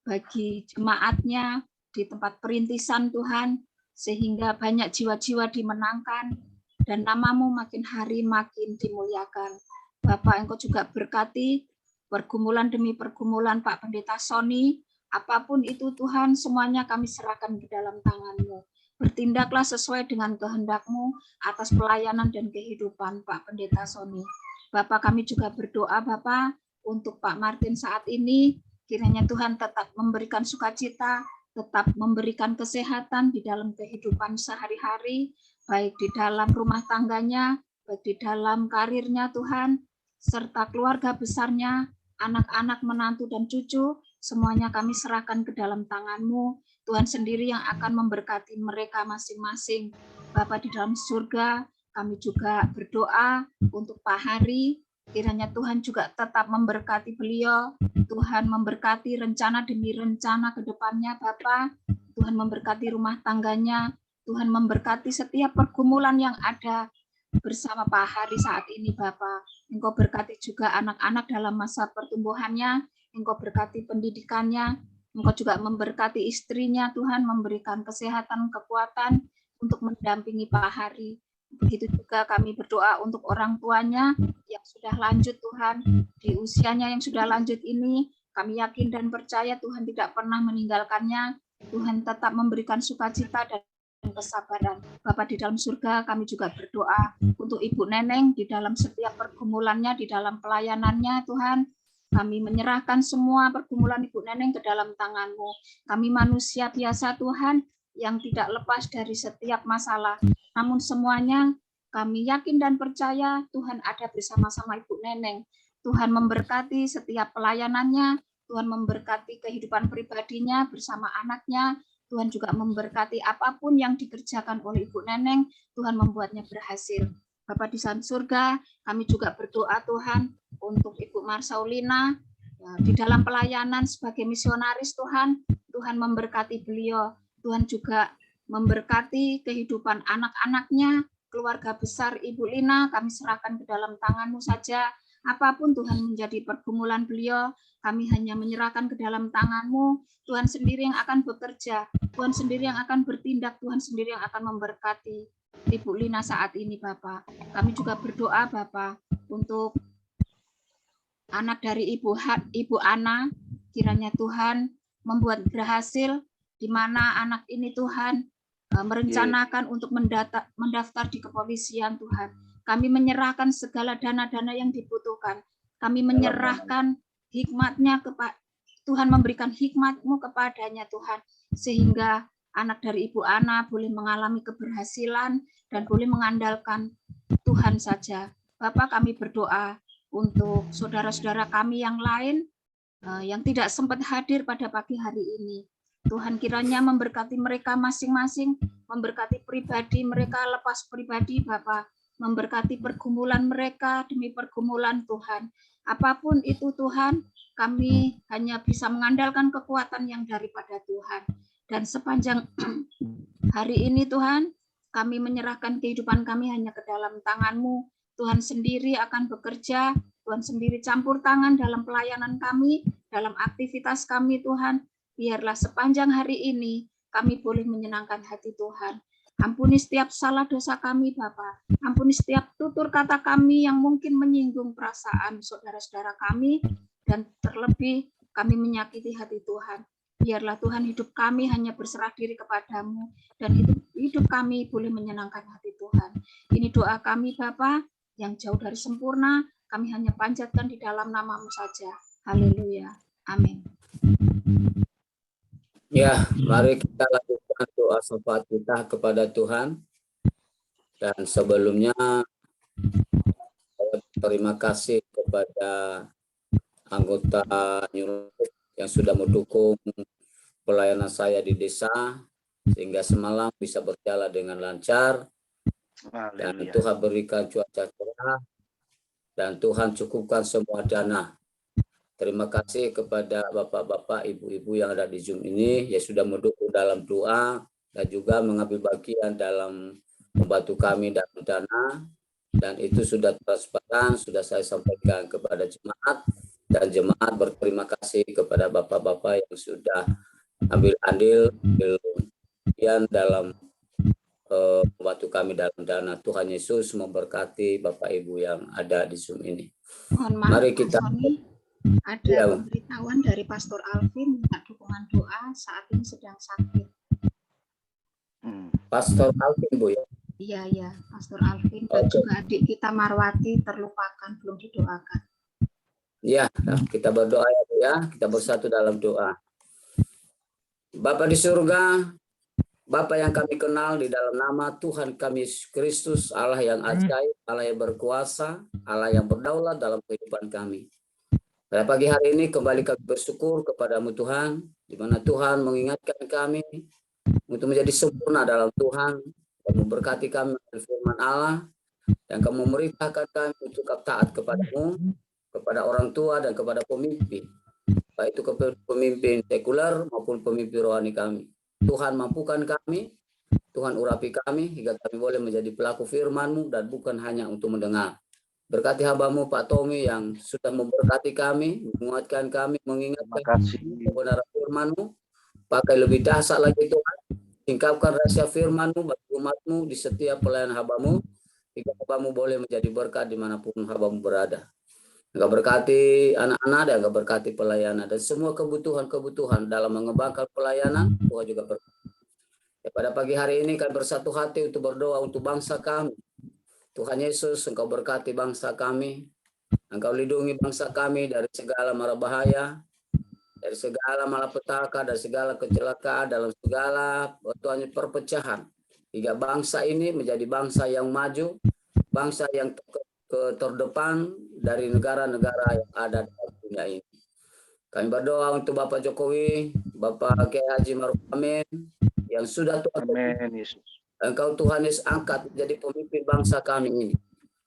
bagi jemaatnya di tempat perintisan Tuhan, sehingga banyak jiwa-jiwa dimenangkan dan nama-Mu makin hari makin dimuliakan. Bapak, Engkau juga berkati pergumulan demi pergumulan Pak Pendeta Sony, apapun itu Tuhan, semuanya kami serahkan ke dalam tangan-Mu. Bertindaklah sesuai dengan kehendak-Mu atas pelayanan dan kehidupan Pak Pendeta Sony. Bapak, kami juga berdoa Bapak untuk Pak Martin saat ini, kiranya Tuhan tetap memberikan sukacita, tetap memberikan kesehatan di dalam kehidupan sehari-hari, baik di dalam rumah tangganya, baik di dalam karirnya Tuhan, serta keluarga besarnya, anak-anak, menantu, dan cucu, semuanya kami serahkan ke dalam tangan-Mu. Tuhan sendiri yang akan memberkati mereka masing-masing. Bapa di dalam surga, kami juga berdoa untuk Pak Hari, kiranya Tuhan juga tetap memberkati beliau, Tuhan memberkati rencana demi rencana ke depannya Bapa, Tuhan memberkati rumah tangganya, Tuhan memberkati setiap pergumulan yang ada bersama Pak Hari saat ini Bapa. Engkau berkati juga anak-anak dalam masa pertumbuhannya, Engkau berkati pendidikannya, Engkau juga memberkati istrinya Tuhan, memberikan kesehatan, kekuatan untuk mendampingi Pak Hari. Begitu juga kami berdoa untuk orang tuanya yang sudah lanjut Tuhan, di usianya yang sudah lanjut ini, kami yakin dan percaya Tuhan tidak pernah meninggalkannya, Tuhan tetap memberikan sukacita dan kesabaran. Bapa di dalam surga, kami juga berdoa untuk Ibu Neneng di dalam setiap pergumulannya, di dalam pelayanannya Tuhan. Kami menyerahkan semua pergumulan Ibu Neneng ke dalam tangan-Mu. Kami manusia biasa Tuhan, yang tidak lepas dari setiap masalah. Namun semuanya kami yakin dan percaya Tuhan ada bersama-sama Ibu Neneng. Tuhan memberkati setiap pelayanannya, Tuhan memberkati kehidupan pribadinya bersama anaknya, Tuhan juga memberkati apapun yang dikerjakan oleh Ibu Neneng, Tuhan membuatnya berhasil. Bapa di dalam surga, kami juga berdoa Tuhan untuk Ibu Marsaulina di dalam pelayanan sebagai misionaris Tuhan, Tuhan memberkati beliau. Tuhan juga memberkati kehidupan anak-anaknya, keluarga besar Ibu Lina, kami serahkan ke dalam tangan-Mu saja. Apapun Tuhan menjadi pergumulan beliau, kami hanya menyerahkan ke dalam tangan-Mu. Tuhan sendiri yang akan bekerja, Tuhan sendiri yang akan bertindak, Tuhan sendiri yang akan memberkati Ibu Lina saat ini, Bapak. Kami juga berdoa, Bapak, untuk anak dari Ibu Ana, kiranya Tuhan membuat berhasil, di mana anak ini Tuhan merencanakan untuk mendaftar di kepolisian Tuhan. Kami menyerahkan segala dana-dana yang dibutuhkan. Kami menyerahkan hikmat-Nya kepada Tuhan, memberikan hikmat-Mu kepadanya Tuhan, sehingga anak dari Ibu Ana boleh mengalami keberhasilan dan boleh mengandalkan Tuhan saja. Bapak, kami berdoa untuk saudara-saudara kami yang lain yang tidak sempat hadir pada pagi hari ini. Tuhan kiranya memberkati mereka masing-masing, memberkati pribadi mereka lepas pribadi Bapak, memberkati pergumulan mereka demi pergumulan Tuhan. Apapun itu Tuhan, kami hanya bisa mengandalkan kekuatan yang daripada Tuhan. Dan sepanjang hari ini Tuhan, kami menyerahkan kehidupan kami hanya ke dalam tangan-Mu. Tuhan sendiri akan bekerja, Tuhan sendiri campur tangan dalam pelayanan kami, dalam aktivitas kami Tuhan. Biarlah sepanjang hari ini kami boleh menyenangkan hati Tuhan. Ampuni setiap salah dosa kami Bapa. Ampuni setiap tutur kata kami yang mungkin menyinggung perasaan saudara-saudara kami, dan terlebih kami menyakiti hati Tuhan. Biarlah Tuhan hidup kami hanya berserah diri kepadamu, dan hidup kami boleh menyenangkan hati Tuhan. Ini doa kami Bapa yang jauh dari sempurna, kami hanya panjatkan di dalam nama-Mu saja. Haleluya. Amin. Ya, mari kita lakukan doa syafaat kita kepada Tuhan. Dan sebelumnya, saya terima kasih kepada anggota New Life yang sudah mendukung pelayanan saya di desa, sehingga semalam bisa berjalan dengan lancar. Dan Tuhan berikan cuaca cerah, dan Tuhan cukupkan semua dana. Terima kasih kepada bapak-bapak, ibu-ibu yang ada di Zoom ini yang sudah mendukung dalam doa dan juga mengambil bagian dalam membantu kami dalam dana, dan itu sudah transparan, sudah saya sampaikan kepada jemaat, dan jemaat berterima kasih kepada bapak-bapak yang sudah ambil andil bagian dalam membantu kami dalam dana. Tuhan Yesus memberkati Bapak Ibu yang ada di Zoom ini. Mohon maaf, mari kita ada pemberitahuan dari Pastor Alvin minta dukungan doa, saat ini sedang sakit. Pastor Alvin, Bu ya? Iya, Pastor Alvin dan juga adik kita Marwati terlupakan, belum didoakan. Ya, kita berdoa ya Bu ya, kita bersatu dalam doa. Bapa di surga, Bapa yang kami kenal di dalam nama Tuhan kami Yesus Kristus, Allah yang ajaib, Allah yang berkuasa, Allah yang berdaulat dalam kehidupan kami. Pada pagi hari ini kembali kami bersyukur kepadamu Tuhan, di mana Tuhan mengingatkan kami untuk menjadi sempurna dalam Tuhan, dan memberkati kami dengan firman Allah, dan kamu memerintahkan kami untuk taat kepadamu, kepada orang tua dan kepada pemimpin, baik itu pemimpin sekuler maupun pemimpin rohani kami. Tuhan mampukan kami, Tuhan urapi kami, hingga kami boleh menjadi pelaku firman-Mu dan bukan hanya untuk mendengar. Berkati hamba-Mu Pak Tommy yang sudah memberkati kami, menguatkan kami, mengingatkan kebenaran firman-Mu. Pakai lebih dahsyat lagi Tuhan, singkapkan rahasia firman-Mu bagi umat-Mu di setiap pelayanan hamba-Mu, hingga hamba-Mu boleh menjadi berkat dimanapun hamba-Mu berada. Engkau berkati anak-anak dan Engkau berkati pelayanan dan semua kebutuhan-kebutuhan dalam mengembangkan pelayanan, Tuhan juga berkati. Ya, pada pagi hari ini kami bersatu hati untuk berdoa untuk bangsa kami. Tuhan Yesus, Engkau berkati bangsa kami. Engkau lindungi bangsa kami dari segala mara bahaya, dari segala malapetaka, dari segala kecelakaan, dalam segala Tuhan perpecahan. Hingga bangsa ini menjadi bangsa yang maju, bangsa yang terdepan dari negara-negara yang ada dalam dunia ini. Kami berdoa untuk Bapak Jokowi, Bapak Kiai Haji Maruf Amin, yang sudah Tuhan Engkau Tuhan Yesus angkat menjadi pemimpin bangsa kami ini.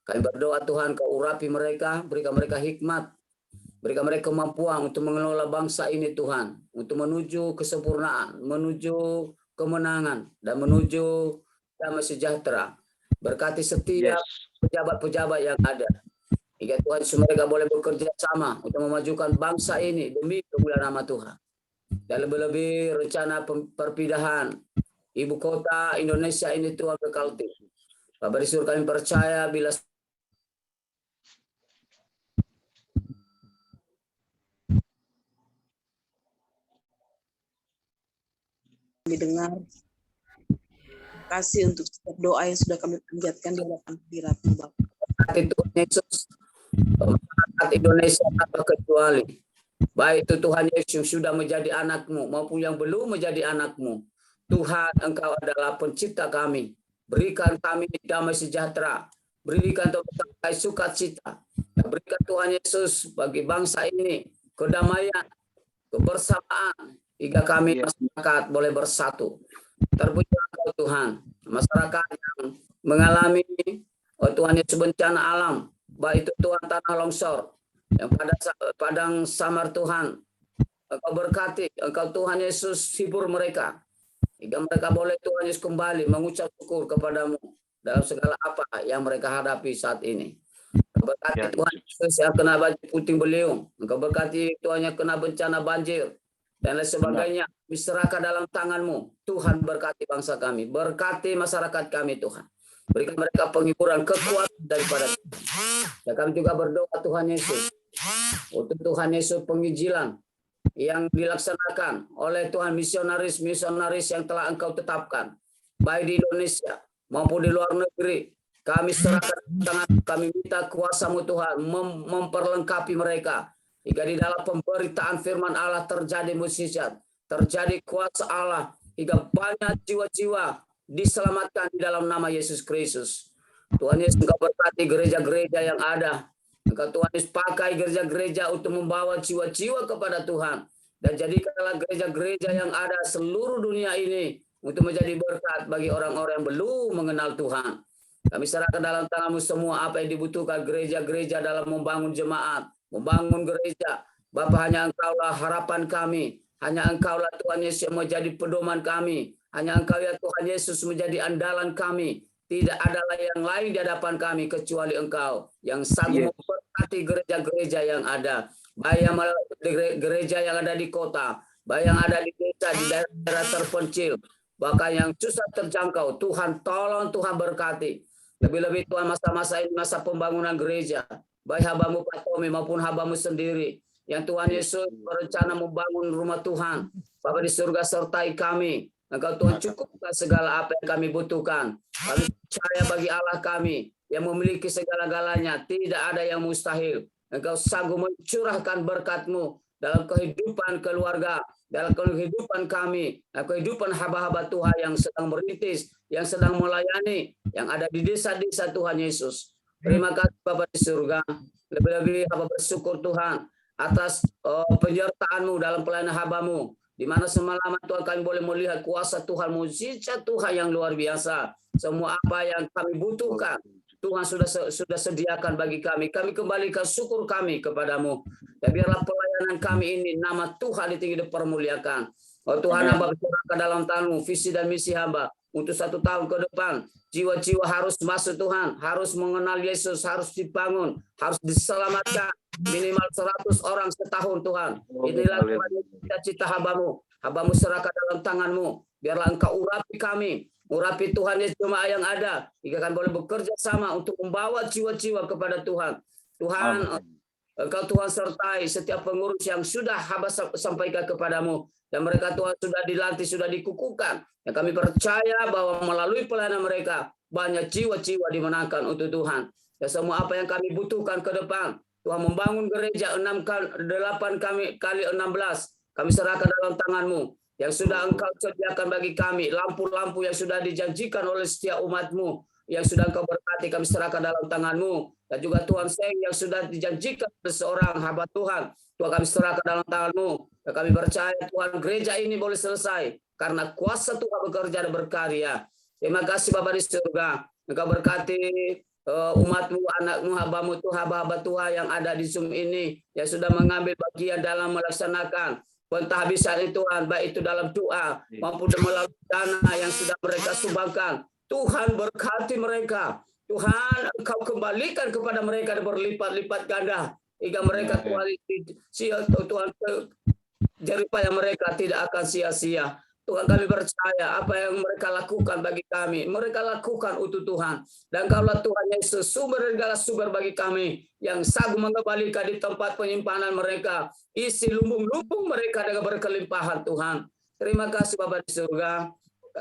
Kami berdoa Tuhan, Kau urapi mereka, berikan mereka hikmat, berikan mereka kemampuan untuk mengelola bangsa ini Tuhan, untuk menuju kesempurnaan, menuju kemenangan, dan menuju damai sejahtera. Berkati setiap pejabat-pejabat yang ada. Hingga Tuhan mereka boleh bekerja sama untuk memajukan bangsa ini demi kemuliaan nama Tuhan. Dan lebih-lebih rencana perpindahan ibu kota Indonesia ini Tuhan berkati. Bapak di surga kami percaya bila didengar. Kasih untuk setiap doa yang sudah kami panjatkan di hadapan hadirat-Mu, Bapak. Tuhan Yesus, masyarakat Indonesia tanpa kecuali, baik itu Tuhan Yesus yang sudah menjadi anak-Mu maupun yang belum menjadi anak-Mu. Tuhan, Engkau adalah pencipta kami. Berikan kami damai sejahtera, berikan kami sukacita, berikan Tuhan Yesus bagi bangsa ini kedamaian, kebersamaan, hingga kami masyarakat boleh bersatu. Terpuji Engkau Tuhan, masyarakat yang mengalami Tuhan Yesus bencana alam, baik itu Tuhan tanah longsor, yang pada padang samar Tuhan, Engkau berkati, Engkau Tuhan Yesus hibur mereka, hingga mereka boleh Tuhan Yesus kembali mengucap syukur kepadamu dalam segala apa yang mereka hadapi saat ini. Engkau berkati Tuhan Yesus yang kena puting beliung, Engkau berkati Tuhan yang kena bencana banjir, dan lain sebagainya, diserahkan dalam tangan-Mu. Tuhan berkati bangsa kami, berkati masyarakat kami Tuhan. Berikan mereka penghiburan, kekuatan daripada Tuhan. Dan kami juga berdoa Tuhan Yesus, untuk Tuhan Yesus penginjilan yang dilaksanakan oleh Tuhan misionaris yang telah Engkau tetapkan, baik di Indonesia maupun di luar negeri. Kami serahkan tangan, kami minta kuasa-Mu Tuhan, memperlengkapi mereka. Hingga di dalam pemberitaan firman Allah terjadi mukjizat, terjadi kuasa Allah, hingga banyak jiwa-jiwa diselamatkan di dalam nama Yesus Kristus. Tuhan Yesus, Engkau berkati gereja-gereja yang ada. Engkau Tuhan Yesus pakai gereja-gereja untuk membawa jiwa-jiwa kepada Tuhan. Dan jadikanlah gereja-gereja yang ada seluruh dunia ini untuk menjadi berkat bagi orang-orang yang belum mengenal Tuhan. Kami serahkan dalam tangan-Mu semua apa yang dibutuhkan gereja-gereja dalam membangun jemaat, membangun gereja. Bapa, hanya Engkaulah harapan kami. Hanya Engkaulah Tuhan Yesus yang menjadi pedoman kami. Hanya Engkau ya Tuhan Yesus menjadi andalan kami. Tidak ada yang lain di hadapan kami kecuali Engkau yang sanggup memberkati gereja-gereja yang ada. Baik yang gereja yang ada di kota, baik yang ada di desa, di daerah terpencil, bahkan yang susah terjangkau. Tuhan tolong, Tuhan berkati. Lebih-lebih Tuhan masa-masa ini masa pembangunan gereja. Baik hamba-Mu Pak Tommy maupun hamba-Mu sendiri. Yang Tuhan Yesus berencana membangun rumah Tuhan. Bapa di surga sertai kami. Engkau Tuhan cukupkan segala apa yang kami butuhkan. Kami percaya bagi Allah kami yang memiliki segala-galanya. Tidak ada yang mustahil. Engkau sanggup mencurahkan berkat-Mu dalam kehidupan keluarga, dalam kehidupan kami, kehidupan hamba-hamba Tuhan yang sedang merintis, yang sedang melayani, yang ada di desa-desa Tuhan Yesus. Terima kasih Bapa di surga. Lebih-lebih hamba bersyukur Tuhan atas penyertaan-Mu dalam pelayanan hamba-Mu, di mana semalam Tuhan kami boleh melihat kuasa Tuhan, mukjizat Tuhan yang luar biasa. Semua apa yang kami butuhkan, Tuhan sudah sediakan bagi kami. Kami kembalikan syukur kami kepadamu. Dan biarlah pelayanan kami ini, nama Tuhan ditinggi dipermuliakan. Oh Tuhan, hamba berserahkan dalam tangan-Mu visi dan misi hamba untuk 1 tahun ke depan. Jiwa-jiwa harus masuk Tuhan, harus mengenal Yesus, harus dibangun, harus diselamatkan. Minimal 100 orang setahun Tuhan. Inilah cita-cita hamba-Mu. Hamba-Mu serahkan dalam tangan-Mu. Biarlah Engkau urapi kami. Urapi Tuhan Yesus jemaah yang ada, jika kan boleh bekerja sama untuk membawa jiwa-jiwa kepada Tuhan. Tuhan, Engkau Tuhan sertai setiap pengurus yang sudah hamba sampaikan kepadamu, dan mereka Tuhan sudah dilantik, sudah dikukuhkan. Dan kami percaya bahwa melalui pelayanan mereka banyak jiwa-jiwa dimenangkan untuk Tuhan. Dan semua apa yang kami butuhkan ke depan, Tuhan membangun gereja 8 kali 16, kami serahkan dalam tangan-Mu. Yang sudah Engkau sediakan bagi kami, lampu-lampu yang sudah dijanjikan oleh setiap umat-Mu, yang sudah Engkau berkati, kami serahkan dalam tangan-Mu. Dan juga Tuhan Seng yang sudah dijanjikan oleh seorang hamba Tuhan, Tuhan kami serahkan dalam tangan-Mu. Dan kami percaya Tuhan, gereja ini boleh selesai karena kuasa Tuhan bekerja dan berkarya. Terima kasih Bapa di surga. Engkau berkati umat-Mu, anak-Mu, hamba-Mu, Tuhan, hamba-hamba Tuhan yang ada di Zoom ini, yang sudah mengambil bagian dalam melaksanakan pentahbisan Tuhan, baik itu dalam doa maupun melalui dana yang sudah mereka sumbangkan. Tuhan berkati mereka. Tuhan, Engkau kembalikan kepada mereka berlipat-lipat ganda, hingga mereka Tuhan jeripaya mereka tidak akan sia-sia. Tuhan, kami percaya apa yang mereka lakukan bagi kami, mereka lakukan untuk Tuhan. Dan Kaulah Tuhan Yesus, sumber dan segala sumber bagi kami, yang sanggup mengembalikan di tempat penyimpanan mereka, isi lumbung-lumbung mereka dengan berkelimpahan Tuhan. Terima kasih Bapa di surga.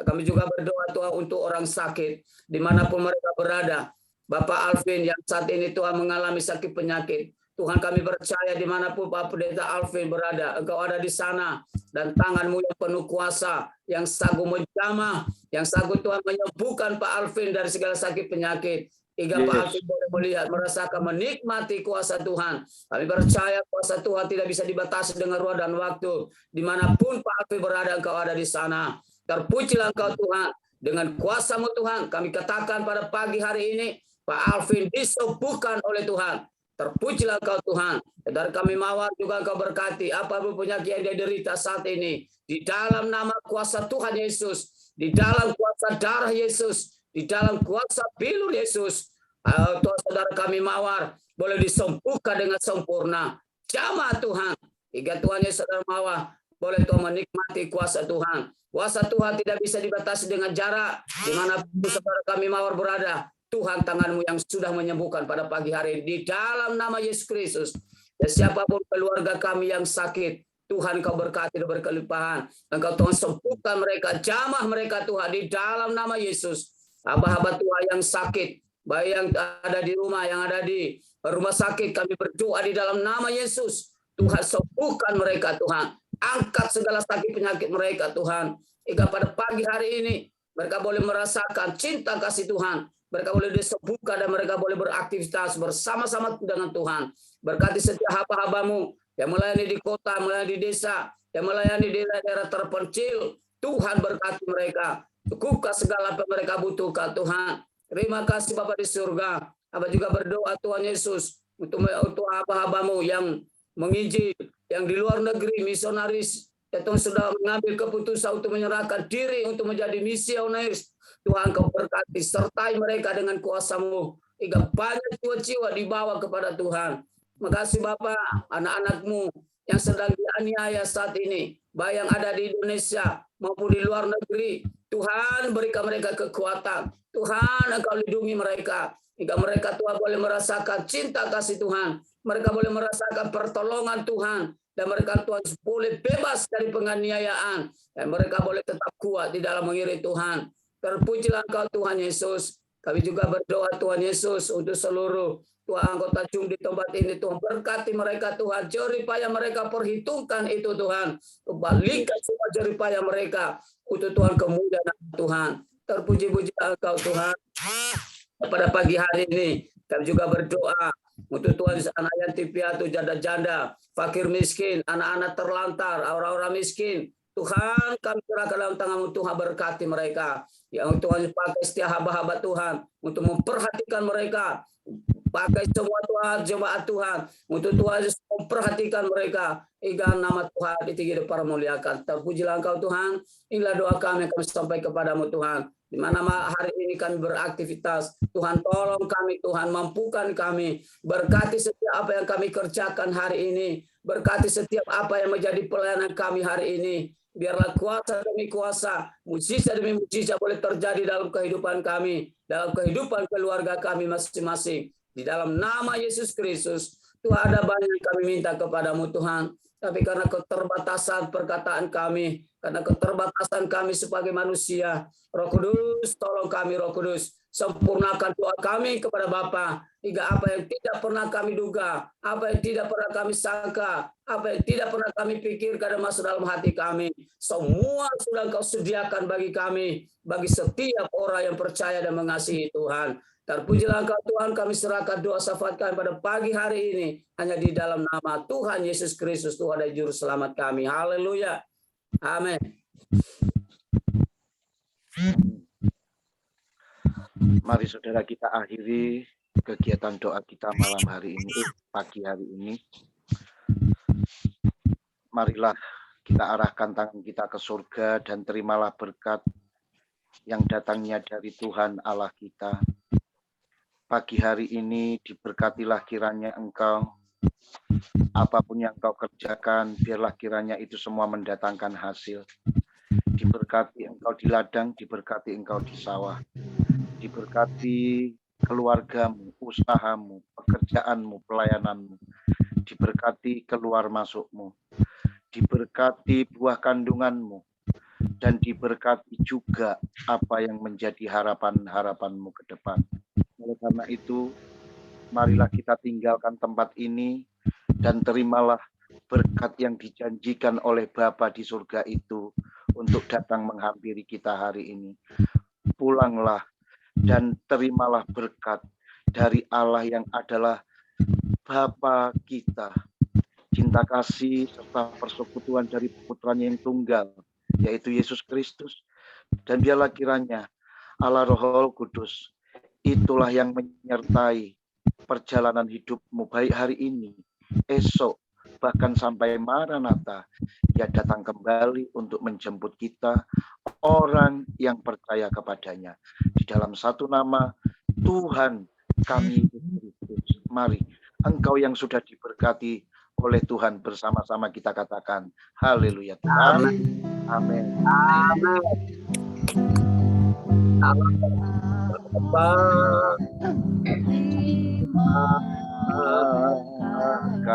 Kami juga berdoa Tuhan untuk orang sakit, dimanapun mereka berada. Bapak Alvin yang saat ini Tuhan mengalami sakit penyakit, Tuhan kami percaya dimanapun Pak Pendeta Alvin berada, Engkau ada di sana, dan tangan-Mu yang penuh kuasa, yang sanggup menjamah, yang sanggup Tuhan menyembuhkan Pak Alvin dari segala sakit penyakit, hingga Pak Alvin boleh melihat, merasakan, menikmati kuasa Tuhan. Kami percaya kuasa Tuhan tidak bisa dibatasi dengan ruang dan waktu. Dimanapun Pak Alvin berada, Engkau ada di sana. Terpujilah Engkau Tuhan, dengan kuasa-Mu Tuhan, kami katakan pada pagi hari ini, Pak Alvin disembuhkan oleh Tuhan. Terpujilah Engkau Tuhan. Dari kami mawar juga Engkau berkati apapun penyakit yang dia derita saat ini. Di dalam nama kuasa Tuhan Yesus, di dalam kuasa darah Yesus, di dalam kuasa bilur Yesus, Tuhan saudara kami mawar boleh disembuhkan dengan sempurna. Jamah Tuhan, hingga Tuhan Yesus saudara mawar boleh Tuhan menikmati kuasa Tuhan. Kuasa Tuhan tidak bisa dibatasi dengan jarak. Dimanapun saudara kami mawar berada, Tuhan, tangan-Mu yang sudah menyembuhkan pada pagi hari ini, di dalam nama Yesus Kristus. Dan siapapun keluarga kami yang sakit, Tuhan Kau berkati dan berkelimpahan. Engkau Tuhan sembuhkan mereka, jamah mereka Tuhan, di dalam nama Yesus. Hamba-hamba Tuhan yang sakit, baik yang ada di rumah, yang ada di rumah sakit, kami berdoa di dalam nama Yesus. Tuhan sembuhkan mereka Tuhan. Angkat segala sakit penyakit mereka Tuhan. Hingga pada pagi hari ini, mereka boleh merasakan cinta kasih Tuhan. Mereka boleh disembuhkan dan mereka boleh beraktivitas bersama-sama dengan Tuhan. Berkati setiap hamba-hamba-Mu yang melayani di kota, melayani di desa, yang melayani di daerah terpencil. Tuhan berkati mereka. Cukupkan segala apa yang mereka butuhkan Tuhan. Terima kasih Bapa di surga. Hamba juga berdoa Tuhan Yesus untuk hamba-hamba-Mu yang menginjil, yang di luar negeri, misionaris. Ya Tuhan sudah mengambil keputusan untuk menyerahkan diri untuk menjadi misionaris. Tuhan Kau berkati, sertai mereka dengan kuasa-Mu, hingga banyak jiwa-jiwa dibawa kepada Tuhan. Makasih Bapak, anak-anak-Mu yang sedang dianiaya saat ini, baik yang ada di Indonesia maupun di luar negeri. Tuhan berikan mereka kekuatan. Tuhan Engkau lindungi mereka, hingga mereka Tuhan boleh merasakan cinta kasih Tuhan. Mereka boleh merasakan pertolongan Tuhan. Dan mereka Tuhan boleh bebas dari penganiayaan. Dan mereka boleh tetap kuat di dalam mengiring Tuhan. Terpujilah Engkau Tuhan Yesus. Kami juga berdoa Tuhan Yesus untuk seluruh Tuhan anggota Zoom di tempat ini Tuhan, berkati mereka Tuhan, jeripaya mereka perhitungkan itu Tuhan, kembalikan semua jeripaya mereka untuk Tuhan kemuliaan Tuhan. Terpuji-puji Engkau Tuhan. Pada pagi hari ini kami juga berdoa untuk Tuhan anak yatim piatu, janda-janda, fakir miskin, anak-anak terlantar, orang-orang miskin. Tuhan, kami serahkan dalam tangan-Mu Tuhan, berkati mereka. Yang Tuhan pakai setiap hamba-hamba Tuhan untuk memperhatikan mereka. Pakai semua Tuhan, jemaat Tuhan, untuk Tuhan memperhatikan mereka. Hingga nama Tuhan ditinggi dipermuliakan. Terpujilah Engkau Tuhan. Inilah doa kami sampaikan kepadamu Tuhan. Di mana hari ini kami beraktivitas, Tuhan tolong kami, Tuhan mampukan kami. Berkati setiap apa yang kami kerjakan hari ini. Berkati setiap apa yang menjadi pelayanan kami hari ini. Biarlah kuasa demi kuasa, mujizat demi mujizat boleh terjadi dalam kehidupan kami, dalam kehidupan keluarga kami masing-masing. Di dalam nama Yesus Kristus, Tuhan, ada banyak yang kami minta kepadamu Tuhan, tapi karena keterbatasan perkataan kami, karena keterbatasan kami sebagai manusia, Roh Kudus, tolong kami Roh Kudus, sempurnakan doa kami kepada Bapa, hingga apa yang tidak pernah kami duga, apa yang tidak pernah kami sangka, apa yang tidak pernah kami pikirkan dan masuk dalam hati kami, semua sudah Engkau sediakan bagi kami, bagi setiap orang yang percaya dan mengasihi Tuhan. Terpujilah Engkau Tuhan, kami serahkan doa syafaat kami pada pagi hari ini, hanya di dalam nama Tuhan Yesus Kristus, Tuhan dan Juru Selamat kami. Haleluya. Amin. Mari saudara kita akhiri kegiatan doa kita malam hari ini, pagi hari ini. Marilah kita arahkan tangan kita ke surga dan terimalah berkat yang datangnya dari Tuhan Allah kita. Pagi hari ini diberkatilah kiranya engkau, apapun yang engkau kerjakan, biarlah kiranya itu semua mendatangkan hasil. Diberkati engkau di ladang, diberkati engkau di sawah, diberkati keluargamu, usahamu, pekerjaanmu, pelayananmu, diberkati keluar masukmu, diberkati buah kandunganmu, dan diberkati juga apa yang menjadi harapan-harapanmu ke depan. Oleh karena itu, marilah kita tinggalkan tempat ini dan terimalah berkat yang dijanjikan oleh Bapa di surga itu untuk datang menghampiri kita hari ini. Pulanglah dan terimalah berkat dari Allah yang adalah Bapa kita, cinta kasih serta persekutuan dari putranya yang tunggal, yaitu Yesus Kristus. Dan biarlah kiranya Allah Roh Kudus itulah yang menyertai perjalanan hidupmu, baik hari ini, esok, bahkan sampai Maranatha. Dia datang kembali untuk menjemput kita, orang yang percaya kepadanya. Di dalam satu nama Tuhan kami Yesus. Mari engkau yang sudah diberkati oleh Tuhan, bersama-sama kita katakan haleluya Tuhan. Amin. Amin. Amin.